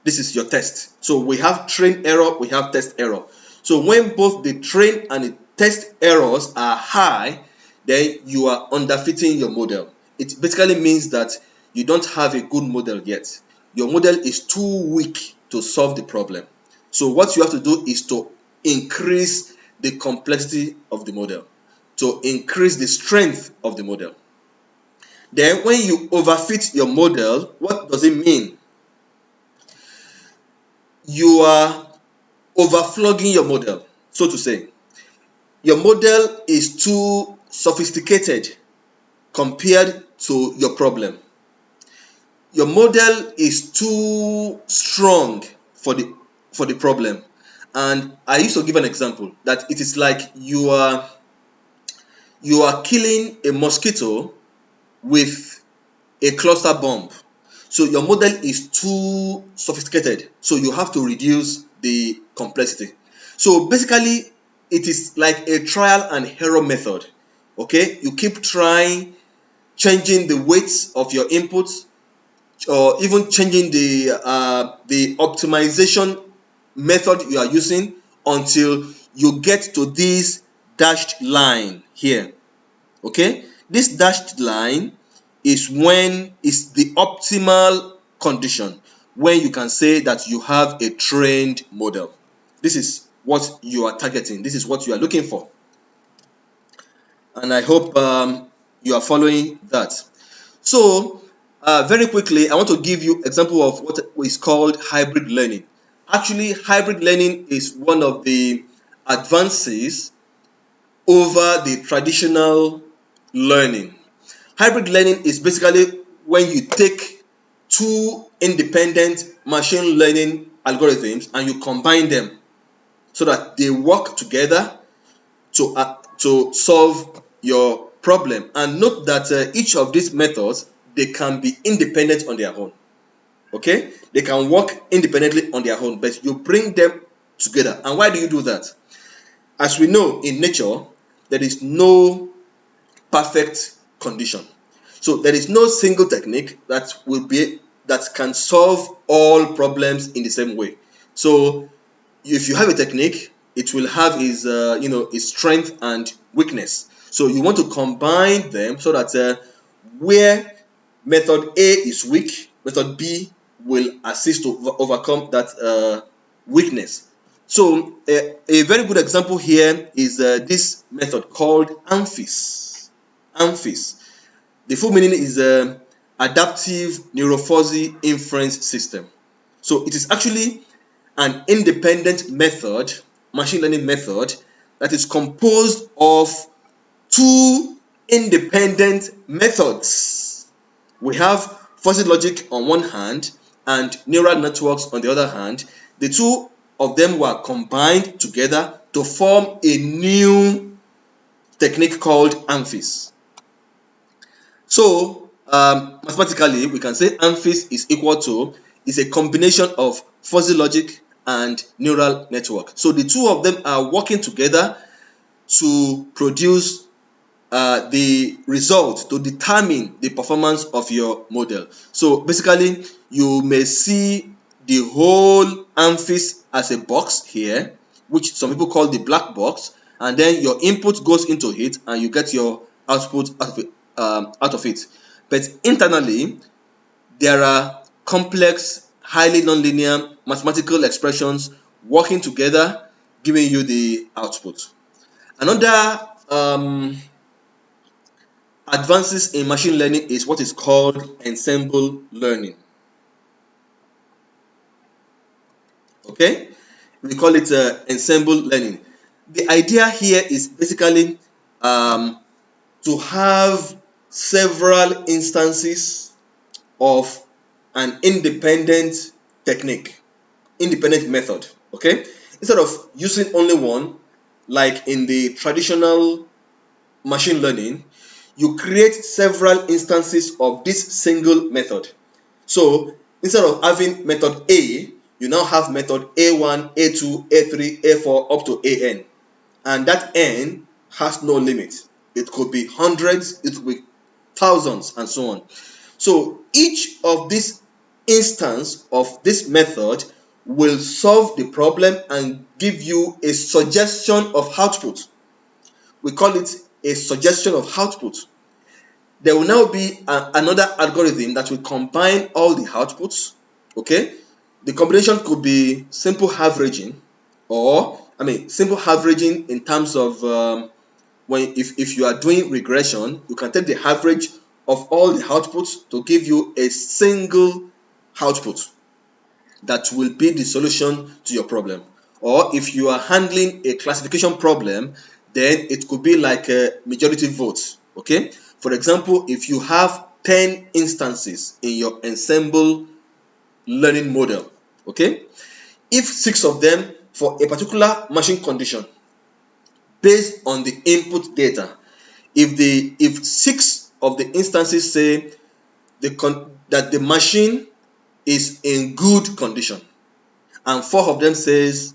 [SPEAKER 1] This is your test. So we have train error, we have test error. So when both the train and the test errors are high, then you are underfitting your model. It basically means that you don't have a good model yet. Your model is too weak to solve the problem. So what you have to do is to increase the complexity of the model, to increase the strength of the model. Then when you overfit your model, what does it mean? You are overflogging your model, so to say. Your model is too sophisticated compared to your problem. Your model is too strong for the problem. And I used to give an example that it is like you are killing a mosquito with a cluster bomb. So your model is too sophisticated, so you have to reduce the complexity. So basically, it is like a trial and error method. Okay, you keep trying, changing the weights of your inputs, or even changing the optimization method you are using until you get to this dashed line here. Okay, this dashed line is the optimal condition when you can say that you have a trained model. This is what you are targeting. This is what you are looking for. And I hope you are following that. So, very quickly, I want to give you example of what is called hybrid learning. Actually, hybrid learning is one of the advances over the traditional learning. Hybrid learning is basically when you take two independent machine learning algorithms and you combine them so that they work together to solve your problem. And note that each of these methods, they can be independent on their own. Okay, they can work independently on their own, but you bring them together. And why do you do that? As we know, in nature, there is no perfect condition. So there is no single technique that can solve all problems in the same way. So if you have a technique, it will have its strength and weakness. So you want to combine them so that where method A is weak, method B will assist to overcome that weakness. So a very good example here is this method called AMPHIS. AMPHIS. The full meaning is Adaptive Neurofuzzy Inference System. So it is actually an independent method, machine learning method, that is composed of two independent methods. We have fuzzy logic on one hand and neural networks on the other hand. The two of them were combined together to form a new technique called AMPHIS. So mathematically, we can say AMPHIS is a combination of fuzzy logic and neural network. So the two of them are working together to produce the result, to determine the performance of your model. So basically, you may see the whole AMPHIS as a box here, which some people call the black box, and then your input goes into it and you get your output out of it. But internally, there are complex, highly nonlinear mathematical expressions working together, giving you the output. Another advances in machine learning is what is called ensemble learning. Okay, we call it ensemble learning. The idea here is basically to have several instances of an independent technique, independent method. Okay, instead of using only one, like in the traditional machine learning, you create several instances of this single method. So instead of having method A, you now have method A1, A2, A3, A4 up to AN. And that N has no limit. It could be hundreds, it could be thousands, and so on. So each of these instance of this method will solve the problem and give you a suggestion of output. We call it a suggestion of output. There will now be another algorithm that will combine all the outputs. Okay, the combination could be simple averaging, or simple averaging in terms of if you are doing regression, you can take the average of all the outputs to give you a single output that will be the solution to your problem. Or if you are handling a classification problem, then it could be like a majority vote. Okay, for example, if you have 10 instances in your ensemble learning model, okay, if 6 of them for a particular machine condition based on the input data, if 6 of the instances say that the machine is in good condition, and 4 of them says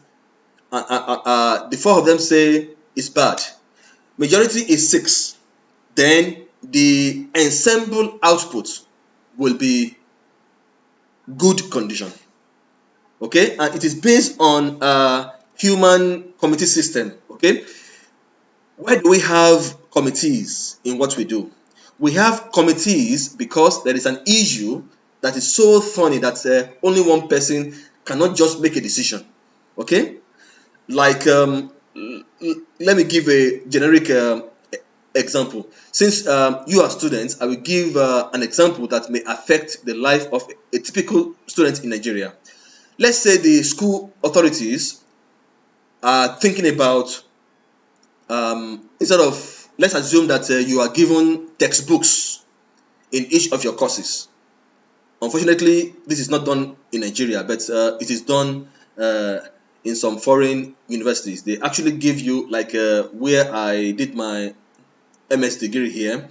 [SPEAKER 1] the 4 of them say it's bad, majority is 6, then the ensemble output will be good condition. Okay, and it is based on human committee system. Okay, why do we have committees in what we do? We have committees because there is an issue that is so funny that only one person cannot just make a decision. Okay, like let me give a generic example. Since you are students, I will give an example that may affect the life of a typical student in Nigeria. Let's say the school authorities are thinking about, instead of, let's assume that you are given textbooks in each of your courses. Unfortunately, this is not done in Nigeria, but it is done in some foreign universities. They actually give you, like where I did my MS degree here,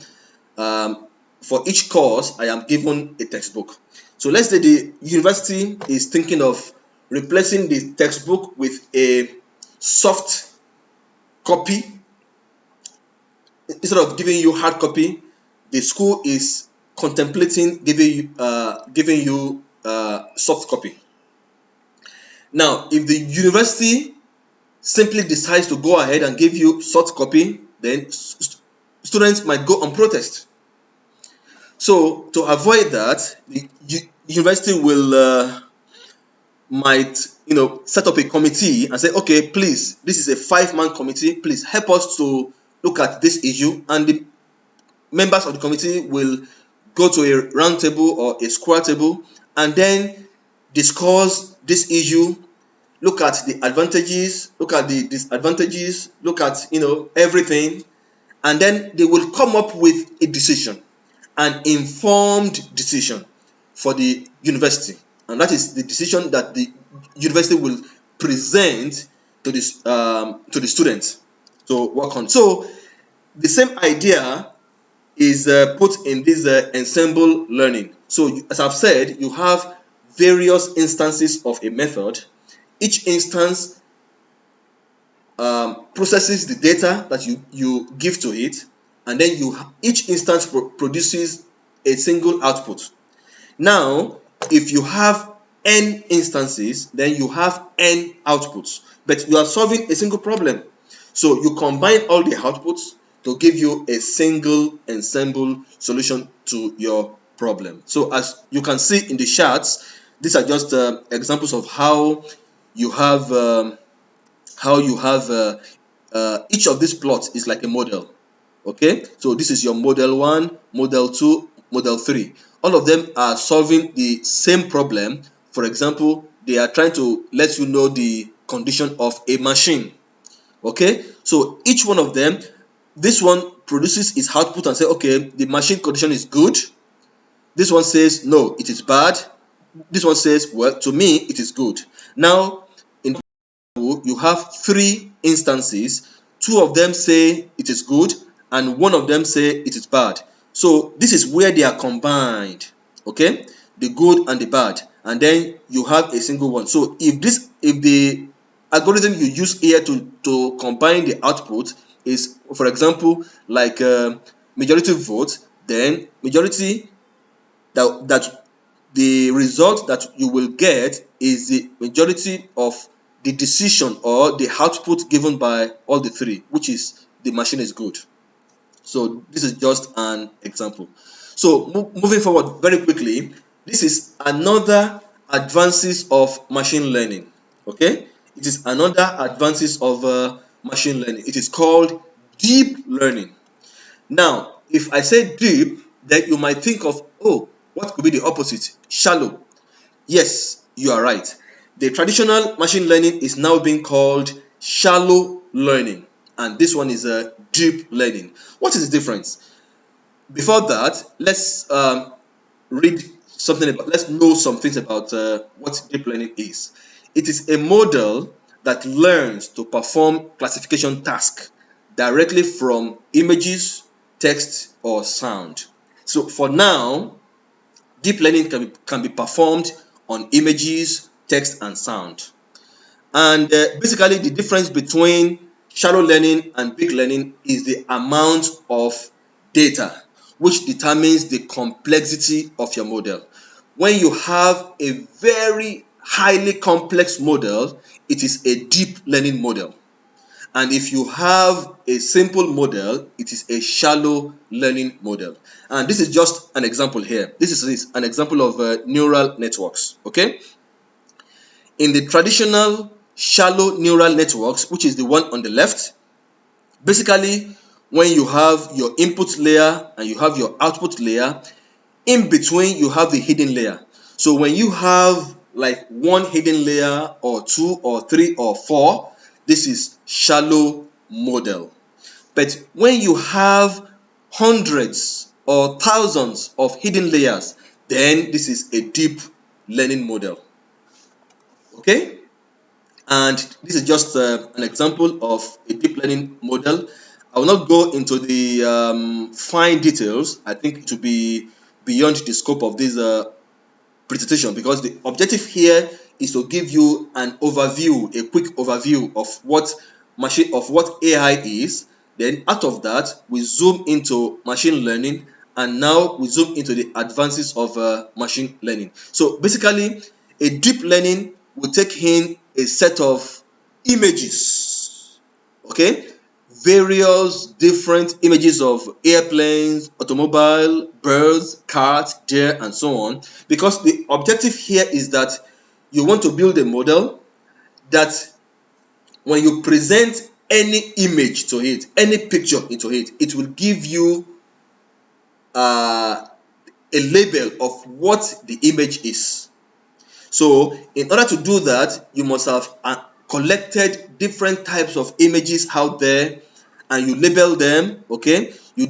[SPEAKER 1] for each course I am given a textbook. So let's say the university is thinking of replacing the textbook with a soft copy. Instead of giving you hard copy, the school is contemplating giving you soft copy. Now, if the university simply decides to go ahead and give you soft copy, then students might go on protest. So to avoid that, the university will might set up a committee and say, okay, please, this is a 5-man committee, please help us to look at this issue, and the members of the committee will go to a round table or a square table and then discuss this issue, look at the advantages, look at the disadvantages, look at everything, and then they will come up with a decision, an informed decision for the university, and that is the decision that the university will present to the students to work on. So the same idea is put in this ensemble learning. So as I've said, you have various instances of a method. Each instance processes the data that you give to it, and then each instance produces a single output. Now, if you have n instances, then you have n outputs, but you are solving a single problem. So you combine all the outputs to give you a single ensemble solution to your problem. So as you can see in the charts, these are just examples of how you have each of these plots is like a model. Okay, so this is your model 1, model 2, model 3. All of them are solving the same problem. For example, they are trying to let you know the condition of a machine. Okay, so each one of them, this one produces its output and say, okay, the machine condition is good. This one says, no, it is bad. This one says, well, to me, it is good. Now, in you have 3 instances. 2 of them say it is good, and 1 of them say it is bad. So this is where they are combined. Okay, the good and the bad, and then you have a single one. So if the algorithm you use here to combine the output is, for example, like majority vote, then majority that the result that you will get is the majority of the decision or the output given by all the 3, which is the machine is good. So this is just an example. So moving forward very quickly, this is another advances of machine learning. Okay, it is another advances of machine learning. It is called deep learning. Now, if I say deep, then you might think of, oh, what could be the opposite? Shallow. Yes, you are right. The traditional machine learning is now being called shallow learning, and this one is a deep learning. What is the difference? Before that, let's read something about, let's know some things about what deep learning is. It is a model that learns to perform classification tasks directly from images, text, or sound. So for now, deep learning can be performed on images, text, and sound. And basically, the difference between shallow learning and big learning is the amount of data. which determines the complexity of your model. When you have a very highly complex model, it is a deep learning model. And if you have a simple model, it is a shallow learning model. And this is just an example here. This is an example of neural networks. Okay. In the traditional shallow neural networks, which is the one on the left, basically when you have your input layer and you have your output layer, in between you have the hidden layer. So when you have like one hidden layer or two or three or four, this is shallow model. But when you have hundreds or thousands of hidden layers, then this is a deep learning model. Okay. And this is just an example of a deep learning model. I will not go into the fine details. I think it will be beyond the scope of this presentation, because the objective here is to give you an overview, a quick overview of what AI is. Then out of that, we zoom into machine learning, and now we zoom into the advances of machine learning. So basically, a deep learning will take in a set of images, okay, various different images of airplanes, automobile, birds, cars, deer, and so on, because the objective here is that you want to build a model that when you present any image to it, any picture into it, it will give you a label of what the image is. So in order to do that, you must have collected different types of images out there, and you label them. Okay, you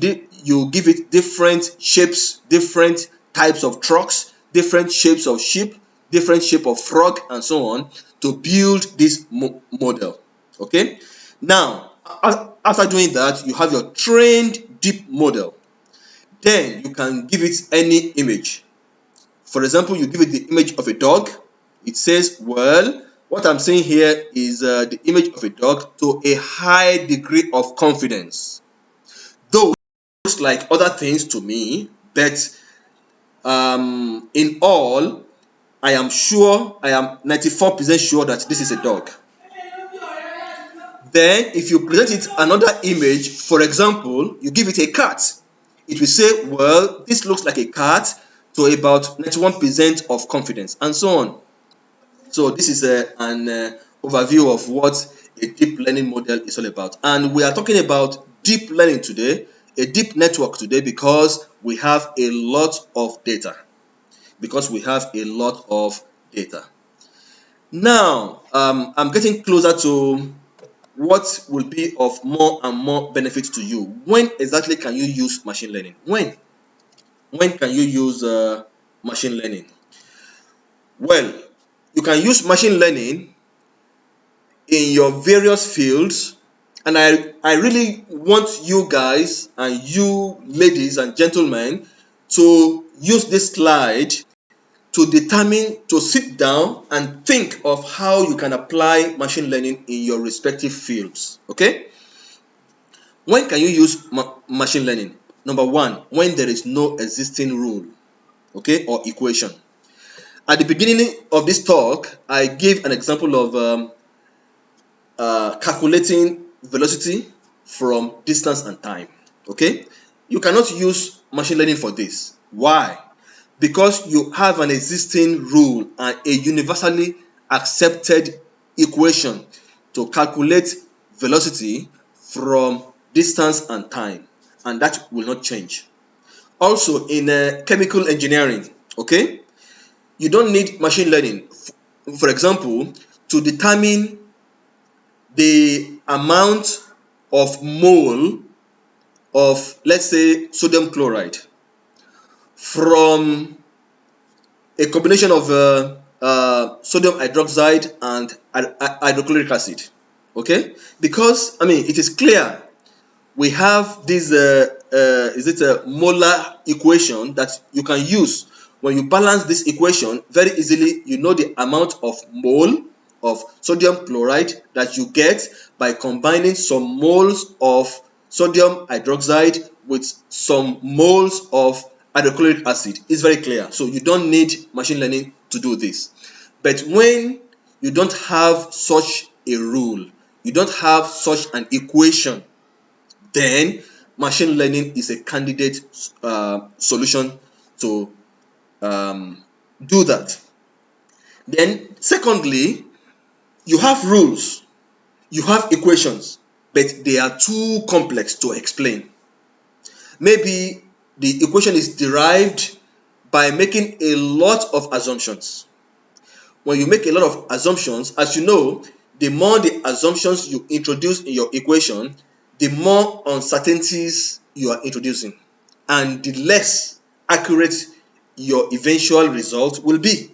[SPEAKER 1] give it different shapes, different types of trucks, different shapes of sheep, different shape of frog, and so on, to build this model. Okay, now after doing that, you have your trained deep model. Then you can give it any image. For example, you give it the image of a dog. It says, well, what I'm saying here is the image of a dog to a high degree of confidence. Though it looks like other things to me, but in all, I am 94% sure that this is a dog. Then if you present it another image, for example, you give it a cat, it will say, well, this looks like a cat to about 91% of confidence, and so on. So this is an overview of what a deep learning model is all about. And we are talking about deep learning today, a deep network today, because we have a lot of data. Now, I'm getting closer to what will be of more and more benefit to you. When exactly can you use machine learning? When can you use machine learning? Well, you can use machine learning in your various fields, and I really want you guys and you ladies and gentlemen to use this slide to sit down and think of how you can apply machine learning in your respective fields. Okay? When can you use machine learning? Number one, when there is no existing rule, okay, or equation. At the beginning of this talk, I gave an example of calculating velocity from distance and time. Okay, you cannot use machine learning for this. Why? Because you have an existing rule and a universally accepted equation to calculate velocity from distance and time, and that will not change. Also, in chemical engineering, okay, you don't need machine learning, for example, to determine the amount of mole of, let's say, sodium chloride from a combination of sodium hydroxide and hydrochloric acid. Okay, because it is clear we have this molar equation that you can use. When you balance this equation very easily, you know the amount of mole of sodium chloride that you get by combining some moles of sodium hydroxide with some moles of hydrochloric acid. It's very clear. So you don't need machine learning to do this. But when you don't have such a rule, you don't have such an equation, then machine learning is a candidate solution to do that. Then secondly, you have rules, you have equations, but they are too complex to explain. Maybe the equation is derived by making a lot of assumptions. When you make a lot of assumptions, as you know, the more the assumptions you introduce in your equation, the more uncertainties you are introducing, and the less accurate your eventual result will be.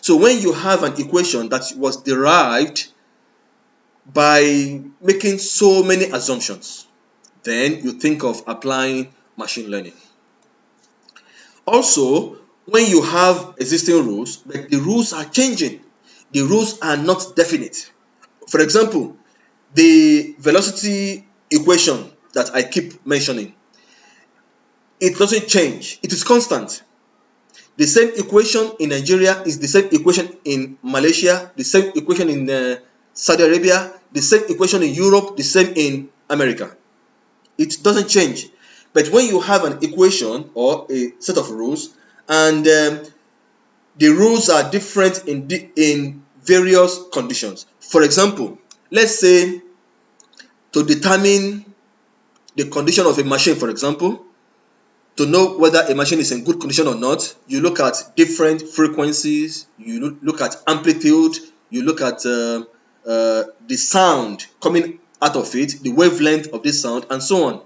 [SPEAKER 1] So when you have an equation that was derived by making so many assumptions, then you think of applying machine learning. Also, when you have existing rules, but the rules are changing, the rules are not definite. For example, the velocity equation that I keep mentioning, it doesn't change, it is constant. The same equation in Nigeria is the same equation in Malaysia, the same equation in Saudi Arabia, the same equation in Europe, the same in America. It doesn't change. But when you have an equation or a set of rules, and the rules are different in various conditions. For example, let's say to determine the condition of a machine, for example, to know whether a machine is in good condition or not, you look at different frequencies, you look at amplitude, you look at the sound coming out of it, the wavelength of this sound, and so on.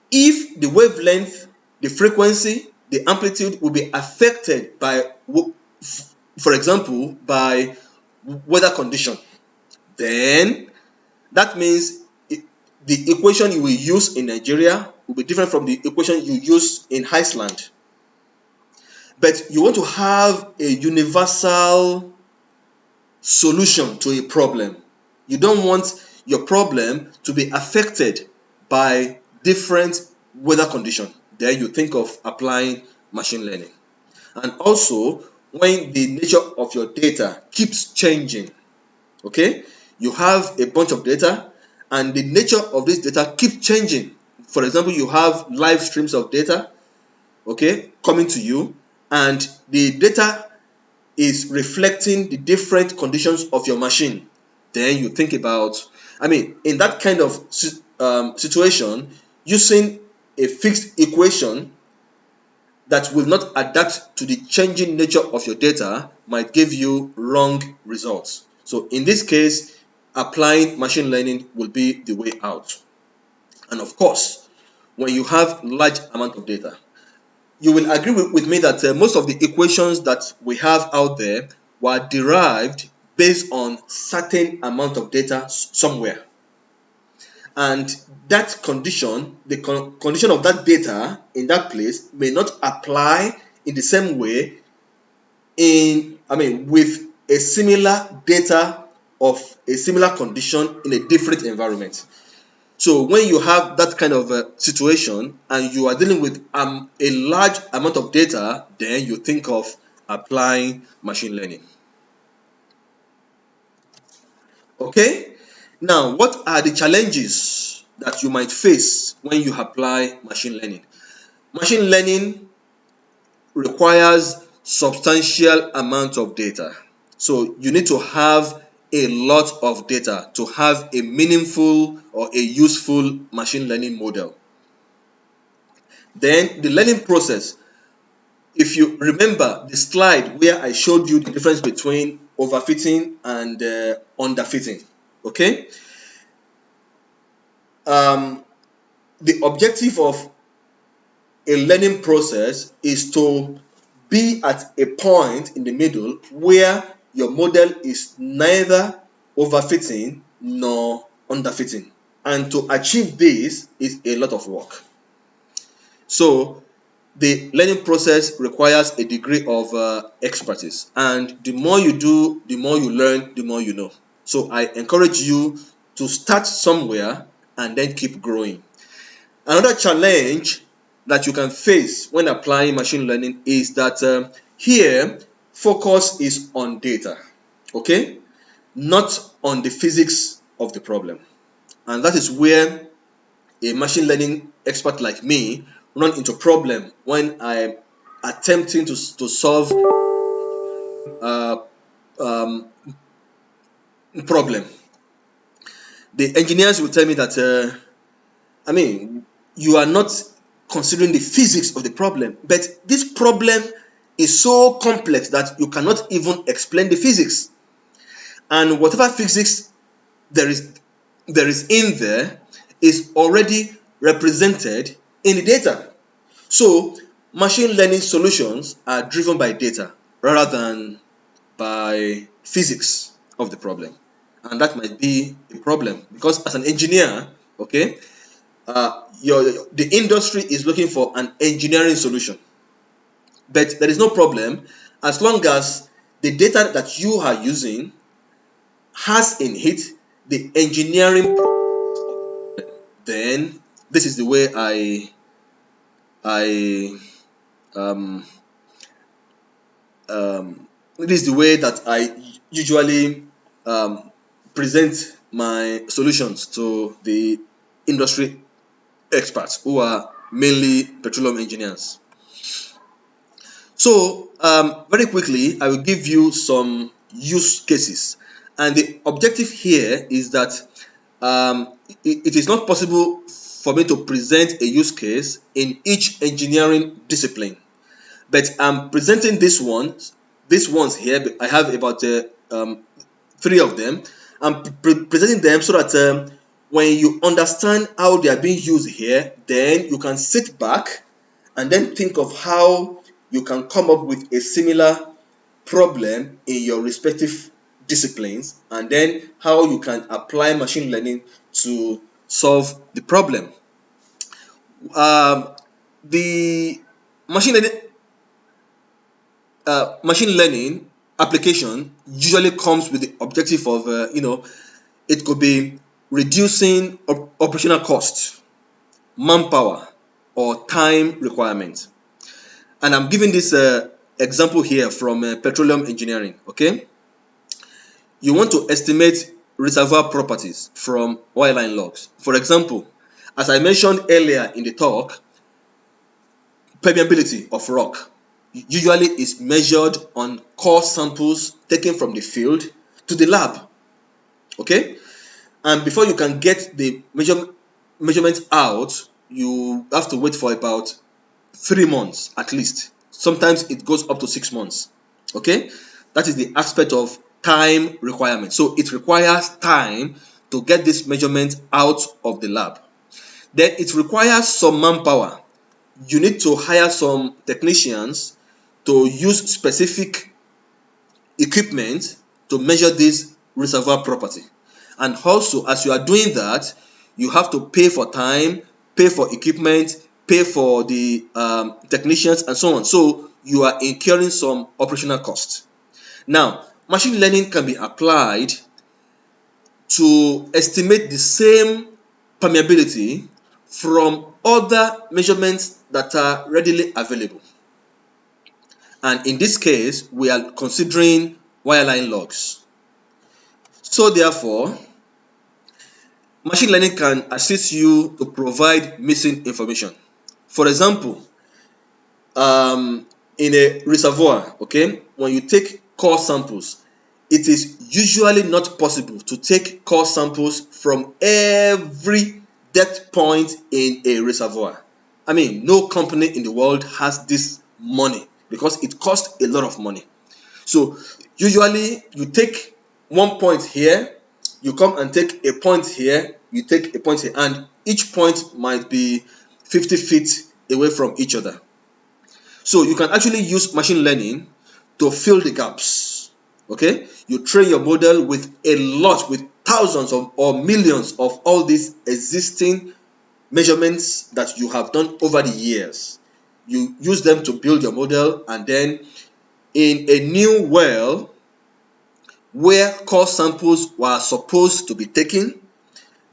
[SPEAKER 1] If the wavelength, the frequency, the amplitude will be affected by, for example, by weather condition, then that means the equation you will use in Nigeria will be different from the equation you use in Iceland. But you want to have a universal solution to a problem. You don't want your problem to be affected by different weather conditions. Then you think of applying machine learning. And also, when the nature of your data keeps changing, okay, you have a bunch of data and the nature of this data keeps changing. For example, you have live streams of data, okay, coming to you, and the data is reflecting the different conditions of your machine. Then you think about, in that kind of situation, using a fixed equation that will not adapt to the changing nature of your data might give you wrong results. So in this case, applying machine learning will be the way out. And of course, when you have large amount of data, you will agree with me that most of the equations that we have out there were derived based on certain amount of data somewhere. And that condition, the condition of that data in that place may not apply in the same way with a similar data of a similar condition in a different environment. So when you have that kind of situation and you are dealing with a large amount of data, then you think of applying machine learning. Okay? Now, what are the challenges that you might face when you apply machine learning? Machine learning requires substantial amount of data. So you need to have a lot of data to have a meaningful or a useful machine learning model. Then the learning process. If you remember the slide where I showed you the difference between overfitting and underfitting, okay? The objective of a learning process is to be at a point in the middle where your model is neither overfitting nor underfitting. And to achieve this is a lot of work. So the learning process requires a degree of expertise. And the more you do, the more you learn, the more you know. So I encourage you to start somewhere and then keep growing. Another challenge that you can face when applying machine learning is that here focus is on data, okay, not on the physics of the problem. And that is where a machine learning expert like me run into problem when I'm attempting to solve a problem. The engineers will tell me that you are not considering the physics of the problem, but this problem is so complex that you cannot even explain the physics. And whatever physics there is in there is already represented in the data. So machine learning solutions are driven by data rather than by physics of the problem. And that might be a problem because as an engineer, okay, the industry is looking for an engineering solution. But there is no problem as long as the data that you are using has in it the engineering problem. Then this is the way I um, this is the way that I usually present my solutions to the industry experts who are mainly petroleum engineers. So very quickly, I will give you some use cases. And the objective here is that it is not possible for me to present a use case in each engineering discipline. But I'm presenting these ones here. I have about 3 of them. I'm presenting them so that when you understand how they are being used here, then you can sit back and then think of how you can come up with a similar problem in your respective disciplines, and then how you can apply machine learning to solve the problem. The machine learning application usually comes with the objective of it could be reducing operational cost, manpower, or time requirement. And I'm giving this example here from petroleum engineering. Okay, you want to estimate reservoir properties from wireline logs. For example, as I mentioned earlier in the talk, permeability of rock usually is measured on core samples taken from the field to the lab. Okay, and before you can get the measurement out, you have to wait for about 3 months at least. Sometimes it goes up to 6 months. Okay, that is the aspect of time requirement. So it requires time to get this measurement out of the lab. Then it requires some manpower. You need to hire some technicians to use specific equipment to measure this reservoir property. And also, as you are doing that, you have to pay for time, pay for equipment, pay for the technicians, and so on. So you are incurring some operational costs. Now, machine learning can be applied to estimate the same permeability from other measurements that are readily available. And in this case, we are considering wireline logs. So therefore, machine learning can assist you to provide missing information. For example, in a reservoir, okay, when you take core samples, it is usually not possible to take core samples from every depth point in a reservoir. No company in the world has this money because it costs a lot of money. So usually you take one point here, you come and take a point here, you take a point here, and each point might be 50 feet away from each other. So you can actually use machine learning to fill the gaps. Okay, you train your model with thousands of or millions of all these existing measurements that you have done over the years. You use them to build your model, and then in a new well where core samples were supposed to be taken,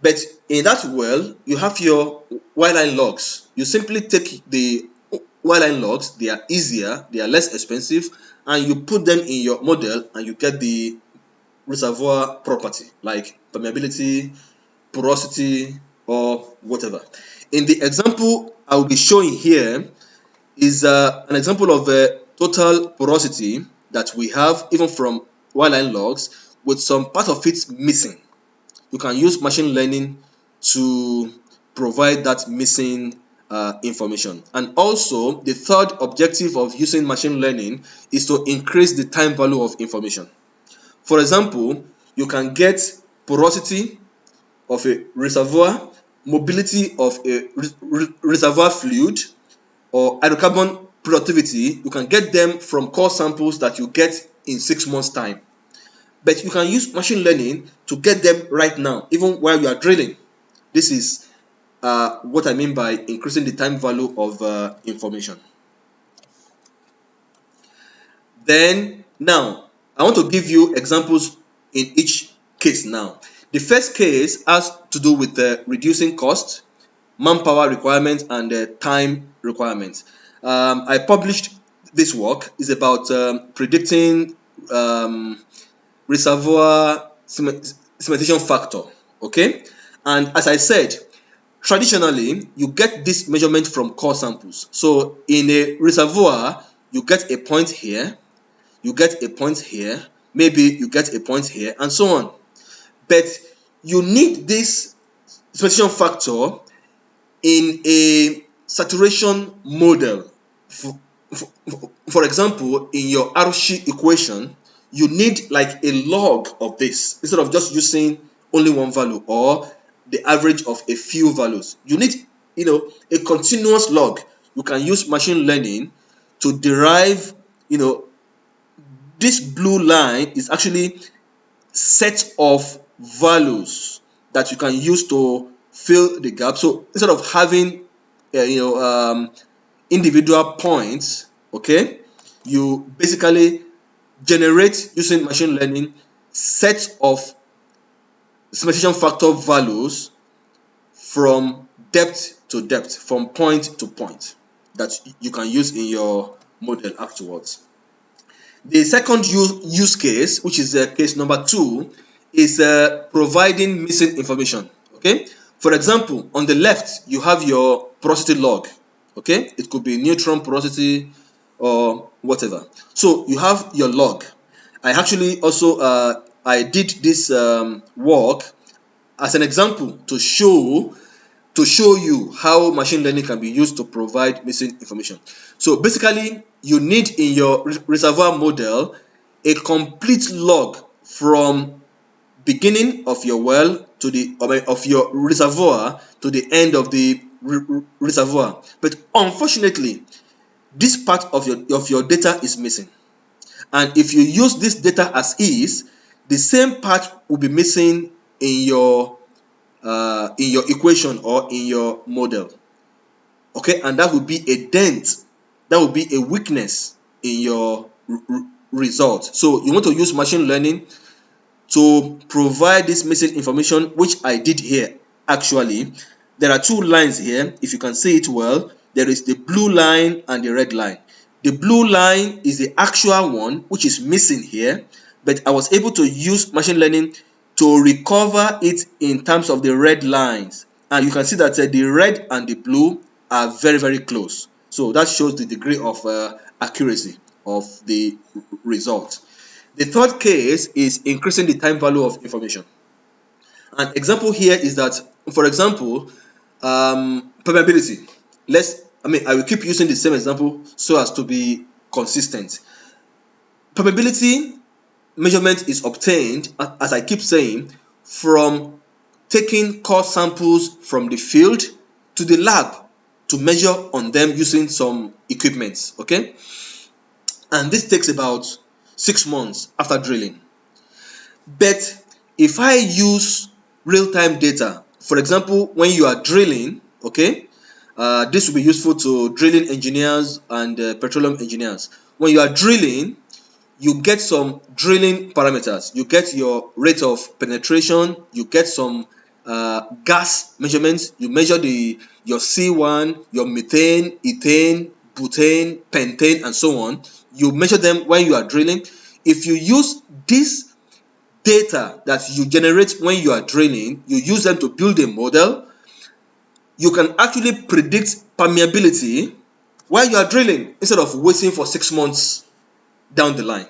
[SPEAKER 1] But in that well, you have your wireline logs. You simply take the wireline logs, they are easier, they are less expensive, and you put them in your model and you get the reservoir property like permeability, porosity, or whatever. In the example I will be showing here is an example of a total porosity that we have even from wireline logs with some part of it missing. You can use machine learning to provide that missing information. And also, the third objective of using machine learning is to increase the time value of information. For example, you can get porosity of a reservoir, mobility of a reservoir fluid, or hydrocarbon productivity. You can get them from core samples that you get in 6 months' time. But you can use machine learning to get them right now, even while you are drilling. This is what I mean by increasing the time value of information. Then now, I want to give you examples in each case now. The first case has to do with reducing cost, manpower requirements, and time requirements. I published this work. It's about predicting reservoir cementation factor. Okay, and as I said, traditionally you get this measurement from core samples. So in a reservoir, you get a point here, you get a point here, maybe you get a point here, and so on. But you need this cementation factor in a saturation model. For example, in your Archi equation, you need like a log of this instead of just using only one value or the average of a few values. You need, a continuous log. You can use machine learning to derive, this blue line is actually set of values that you can use to fill the gap. So instead of having individual points, okay, you basically generate using machine learning set of cementation factor values from depth to depth, from point to point, that you can use in your model afterwards. The second use case, which is case number 2, is providing missing information. Okay, for example, on the left you have your porosity log. Okay, it could be neutron porosity or whatever. So you have your log. I actually also I did this work as an example to show you how machine learning can be used to provide missing information. So basically, you need in your reservoir model a complete log from beginning of your well to the of your reservoir to the end of the reservoir. But unfortunately, this part of your data is missing. And if you use this data as is, the same part will be missing in your equation or in your model. Okay, and that would be a dent, that would be a weakness in your result. So you want to use machine learning to provide this missing information, which I did here. Actually, there are two lines here. If you can see it well, there is the blue line and the red line. The blue line is the actual one, which is missing here, but I was able to use machine learning to recover it in terms of the red lines. And you can see that the red and the blue are very, very close. So that shows the degree of accuracy of the result. The third case is increasing the time value of information. An example here is that, for example, permeability. I will keep using the same example so as to be consistent. Permeability measurement is obtained, as I keep saying, from taking core samples from the field to the lab to measure on them using some equipment. Okay, and this takes about 6 months after drilling. But if I use real-time data, for example, when you are drilling, okay, this will be useful to drilling engineers and petroleum engineers. When you are drilling, you get some drilling parameters. You get your rate of penetration, you get some gas measurements. You measure your C1, your methane, ethane, butane, pentane, and so on. You measure them when you are drilling. If you use this data that you generate when you are drilling, you use them to build a model, you can actually predict permeability while you are drilling instead of waiting for 6 months down the line.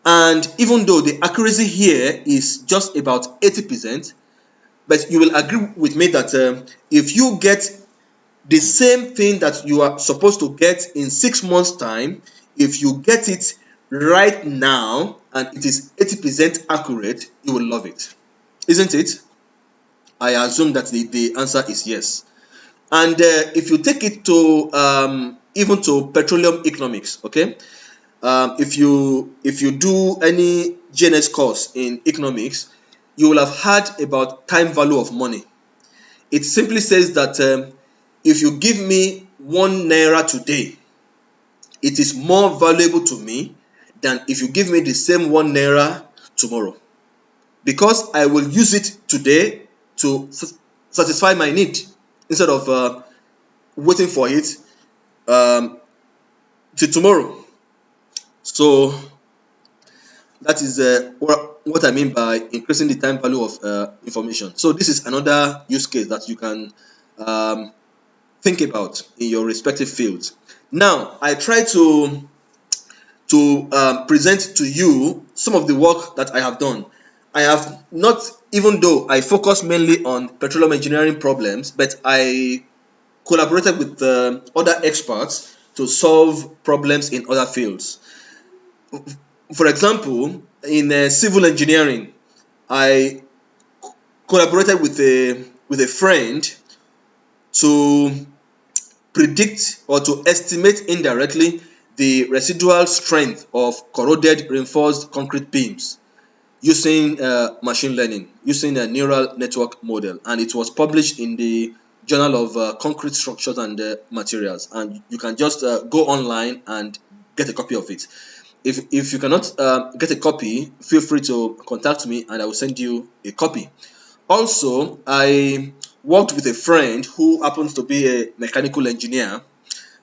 [SPEAKER 1] And even though the accuracy here is just about 80%, but you will agree with me that if you get the same thing that you are supposed to get in 6 months' time, if you get it right now and it is 80% accurate, you will love it. Isn't it? I assume that the answer is yes. And if you take it to even to petroleum economics, okay, if you do any GNS course in economics, you will have heard about time value of money. It simply says that if you give me 1 naira today, it is more valuable to me than if you give me the same 1 naira tomorrow, because I will use it today to satisfy my need instead of waiting for it till tomorrow. So that is what I mean by increasing the time value of information. So this is another use case that you can think about in your respective fields. Now, I try to present to you some of the work that I have done. I have not, even though I focus mainly on petroleum engineering problems, but I collaborated with other experts to solve problems in other fields. For example, in civil engineering, I collaborated with a friend to predict or to estimate indirectly the residual strength of corroded reinforced concrete beams using machine learning, using a neural network model, and it was published in the Journal of Concrete Structures and Materials, and you can just go online and get a copy of it. If you cannot get a copy, feel free to contact me and I will send you a copy. Also, I worked with a friend who happens to be a mechanical engineer,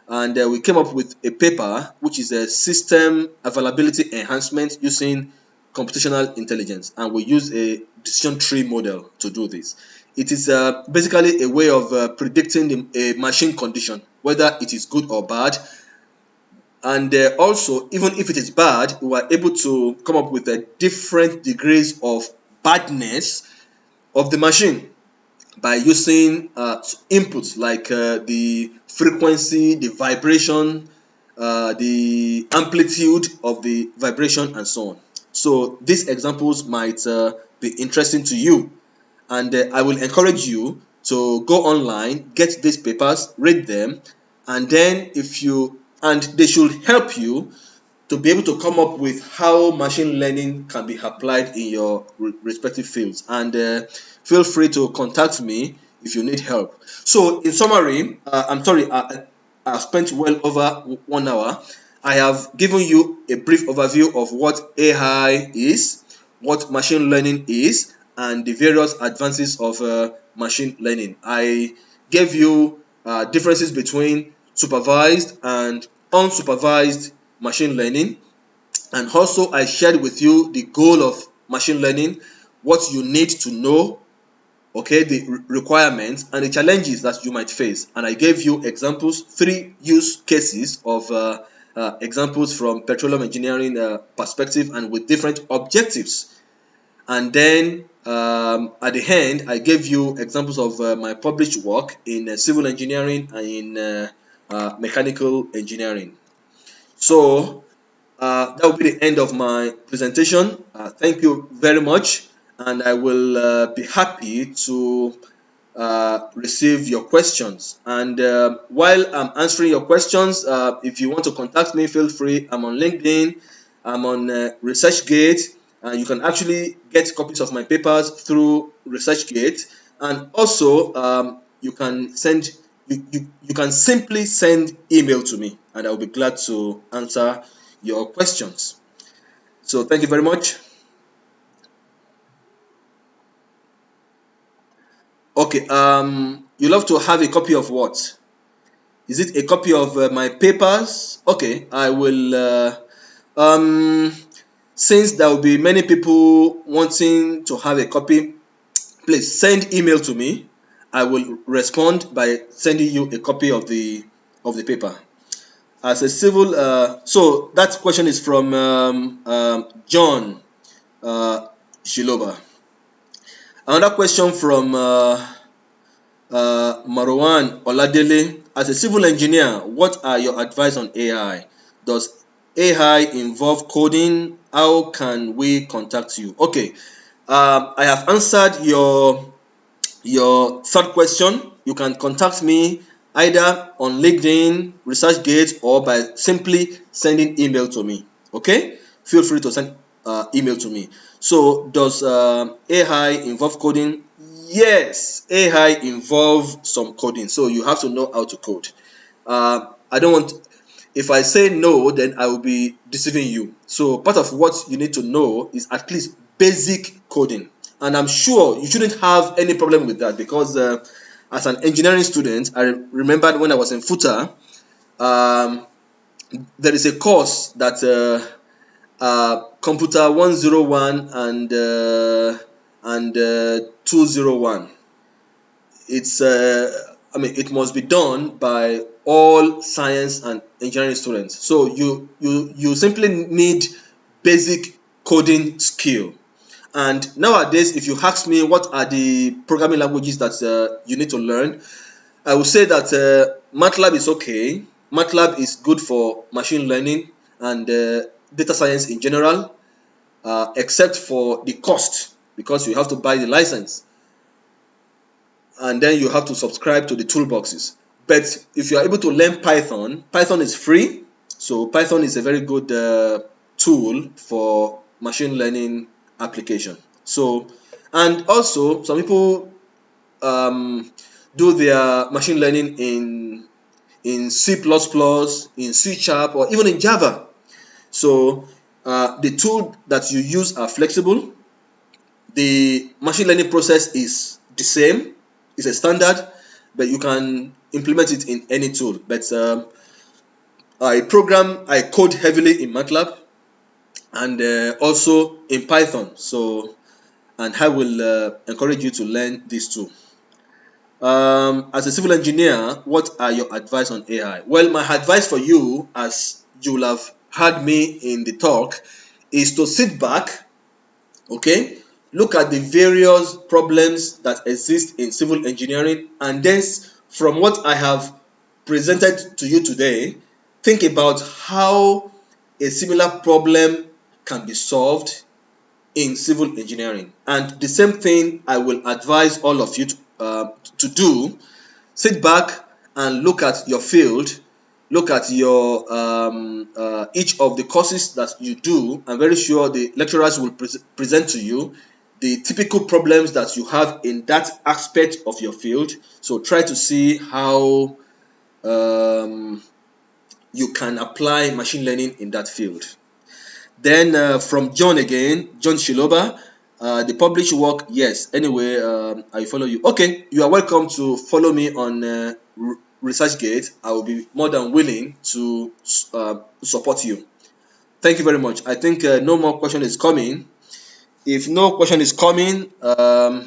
[SPEAKER 1] and we came up with a paper which is a system availability enhancement using computational intelligence, and we use a decision tree model to do this. It is basically a way of predicting a machine condition, whether it is good or bad. And also, even if it is bad, we were able to come up with different degrees of badness of the machine by using inputs like the frequency, the vibration, the amplitude of the vibration, and so on. So these examples might be interesting to you, and I will encourage you to go online, get these papers, read them, and then they should help you to be able to come up with how machine learning can be applied in your respective fields. And feel free to contact me if you need help. So in summary, I'm sorry, I've spent well over 1 hour. I have given you a brief overview of what AI is, what machine learning is, and the various advances of machine learning. I gave you differences between supervised and unsupervised machine learning, and also I shared with you the goal of machine learning, what you need to know, okay, the requirements and the challenges that you might face. And I gave you examples, 3 use cases of examples from petroleum engineering perspective and with different objectives. And then at the end, I gave you examples of my published work in civil engineering and in mechanical engineering. So that will be the end of my presentation. Thank you very much, and I will be happy to receive your questions. And while I'm answering your questions, if you want to contact me, feel free. I'm on LinkedIn, I'm on ResearchGate, and you can actually get copies of my papers through ResearchGate. And also, you can simply send email to me, and I'll be glad to answer your questions. So thank you very much. Okay. You love to have a copy of what? Is it a copy of my papers? Okay, I will. Um, since there will be many people wanting to have a copy, please send email to me. I will respond by sending you a copy of the paper. As a civil, so that question is from John Shiloba. Another question from Marwan Oladele. As a civil engineer, what are your advice on AI? Does AI involve coding? How can we contact you? Okay, I have answered your third question. You can contact me either on LinkedIn, ResearchGate, or by simply sending email to me. Okay, feel free to send email to me. So, does AI involve coding? Yes, AI involve some coding. So you have to know how to code. I don't want. If I say no, then I will be deceiving you. So part of what you need to know is at least basic coding, and I'm sure you shouldn't have any problem with that because as an engineering student, I remembered when I was in FUTA, um, there is a course that computer 101 and 201. It's I mean it must be done by all science and engineering students. So you simply need basic coding skill. And nowadays, if you ask me what are the programming languages that you need to learn, I will say that MATLAB is okay. MATLAB is good for machine learning and data science in general, except for the cost because you have to buy the license and then you have to subscribe to the toolboxes. But if you are able to learn Python, Python is free. So Python is a very good tool for machine learning application. So, and also some people do their machine learning in C++, in C Sharp, or even in Java. So the tool that you use are flexible. The machine learning process is the same, it's a standard, but you can implement it in any tool. But I code heavily in MATLAB and also in Python. So, and I will encourage you to learn these two. As a civil engineer, what are your advice on AI? Well, my advice for you, as you will have heard me in the talk, is to sit back, okay, look at the various problems that exist in civil engineering, and then from what I have presented to you today, think about how a similar problem can be solved in civil engineering. And the same thing I will advise all of you to do. Sit back and look at your field, look at your each of the courses that you do. I'm very sure the lecturers will present to you the typical problems that you have in that aspect of your field. So try to see how you can apply machine learning in that field. Then from John again, John Shiloba, the published work, yes. Anyway, I follow you. Okay, you are welcome to follow me on ResearchGate. I will be more than willing to support you. Thank you very much. I think no more question is coming. If no question is coming, I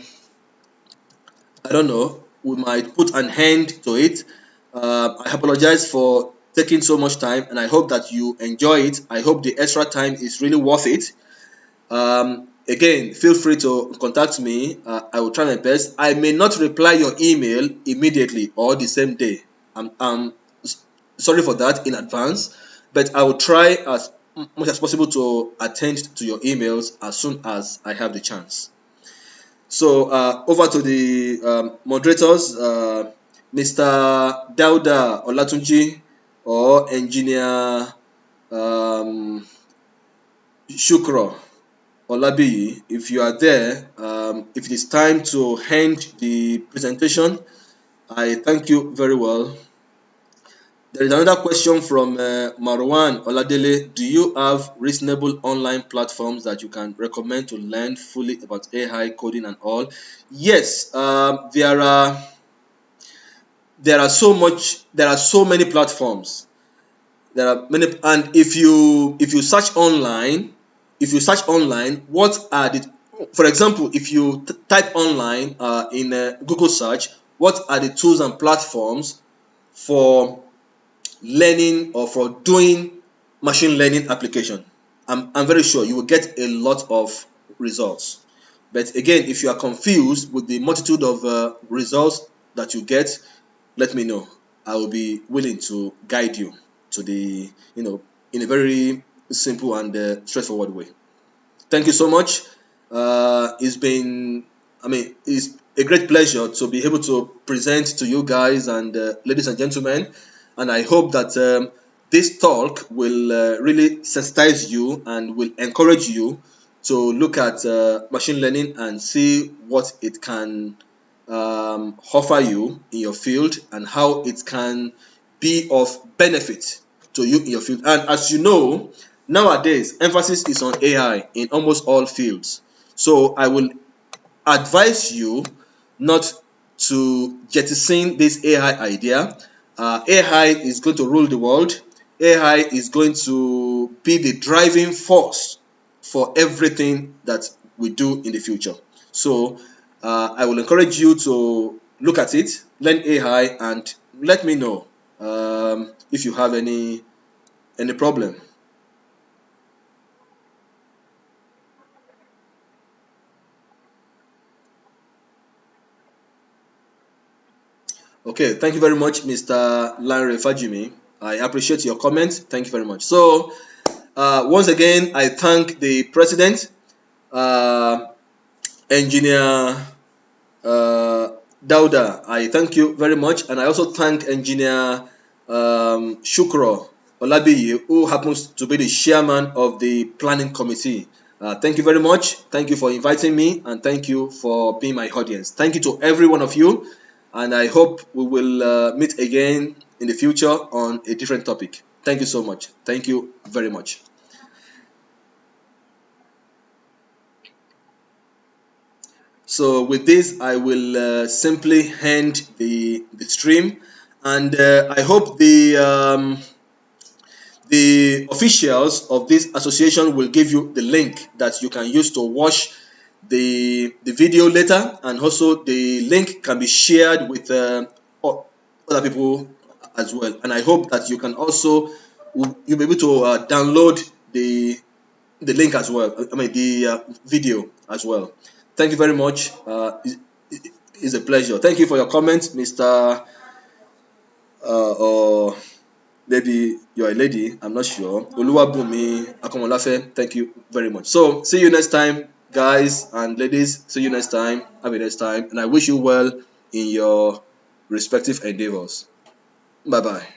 [SPEAKER 1] don't know. We might put an end to it. I apologize for taking so much time, and I hope that you enjoy it. I hope the extra time is really worth it. Again, feel free to contact me. I will try my best. I may not reply your email immediately or the same day. I'm sorry for that in advance, but I will try as much as possible to attend to your emails as soon as I have the chance. So over to the moderators, Mr. Dauda Olatunji or Engineer Shukro Olabi, if you are there, if it is time to end the presentation, I thank you very well. There is another question from Marwan Oladele. Do you have reasonable online platforms that you can recommend to learn fully about AI coding and all? Yes, there are so many platforms. There are many, and if you search online, what are the, for example, if you type online in Google search, what are the tools and platforms for learning or for doing machine learning application? I'm very sure you will get a lot of results. But again, if you are confused with the multitude of results that you get, let me know. I will be willing to guide you to the, in a very simple and straightforward way. Thank you so much. It's been, it's a great pleasure to be able to present to you guys and ladies and gentlemen. And I hope that this talk will really sensitize you and will encourage you to look at machine learning and see what it can offer you in your field and how it can be of benefit to you in your field. And as you know, nowadays emphasis is on AI in almost all fields. So I will advise you not to jettison this AI idea. AI is going to rule the world. AI is going to be the driving force for everything that we do in the future. So I will encourage you to look at it, learn AI, and let me know if you have any problem. Okay, thank you very much, Mr. Larry Fajimi. I appreciate your comment. Thank you very much. So, once again, I thank the president, uh, Engineer Dauda. I thank you very much, and I also thank Engineer Shukro Olabiyi, who happens to be the chairman of the planning committee. Thank you very much. Thank you for inviting me, and thank you for being my audience. Thank you to every one of you, and I hope we will meet again in the future on a different topic. Thank you so much. Thank you very much. So with this, I will simply end the stream, and I hope the officials of this association will give you the link that you can use to watch the video later, and also the link can be shared with other people as well. And I hope that you can also you'll be able to download the link as well. I mean the video as well. Thank you very much. It's a pleasure. Thank you for your comments, Mr. Or maybe you're a lady, I'm not sure. Oluwabumi Akomolafe, thank you very much. So, see you next time, guys and ladies. See you next time. Have a nice time. And I wish you well in your respective endeavors. Bye bye.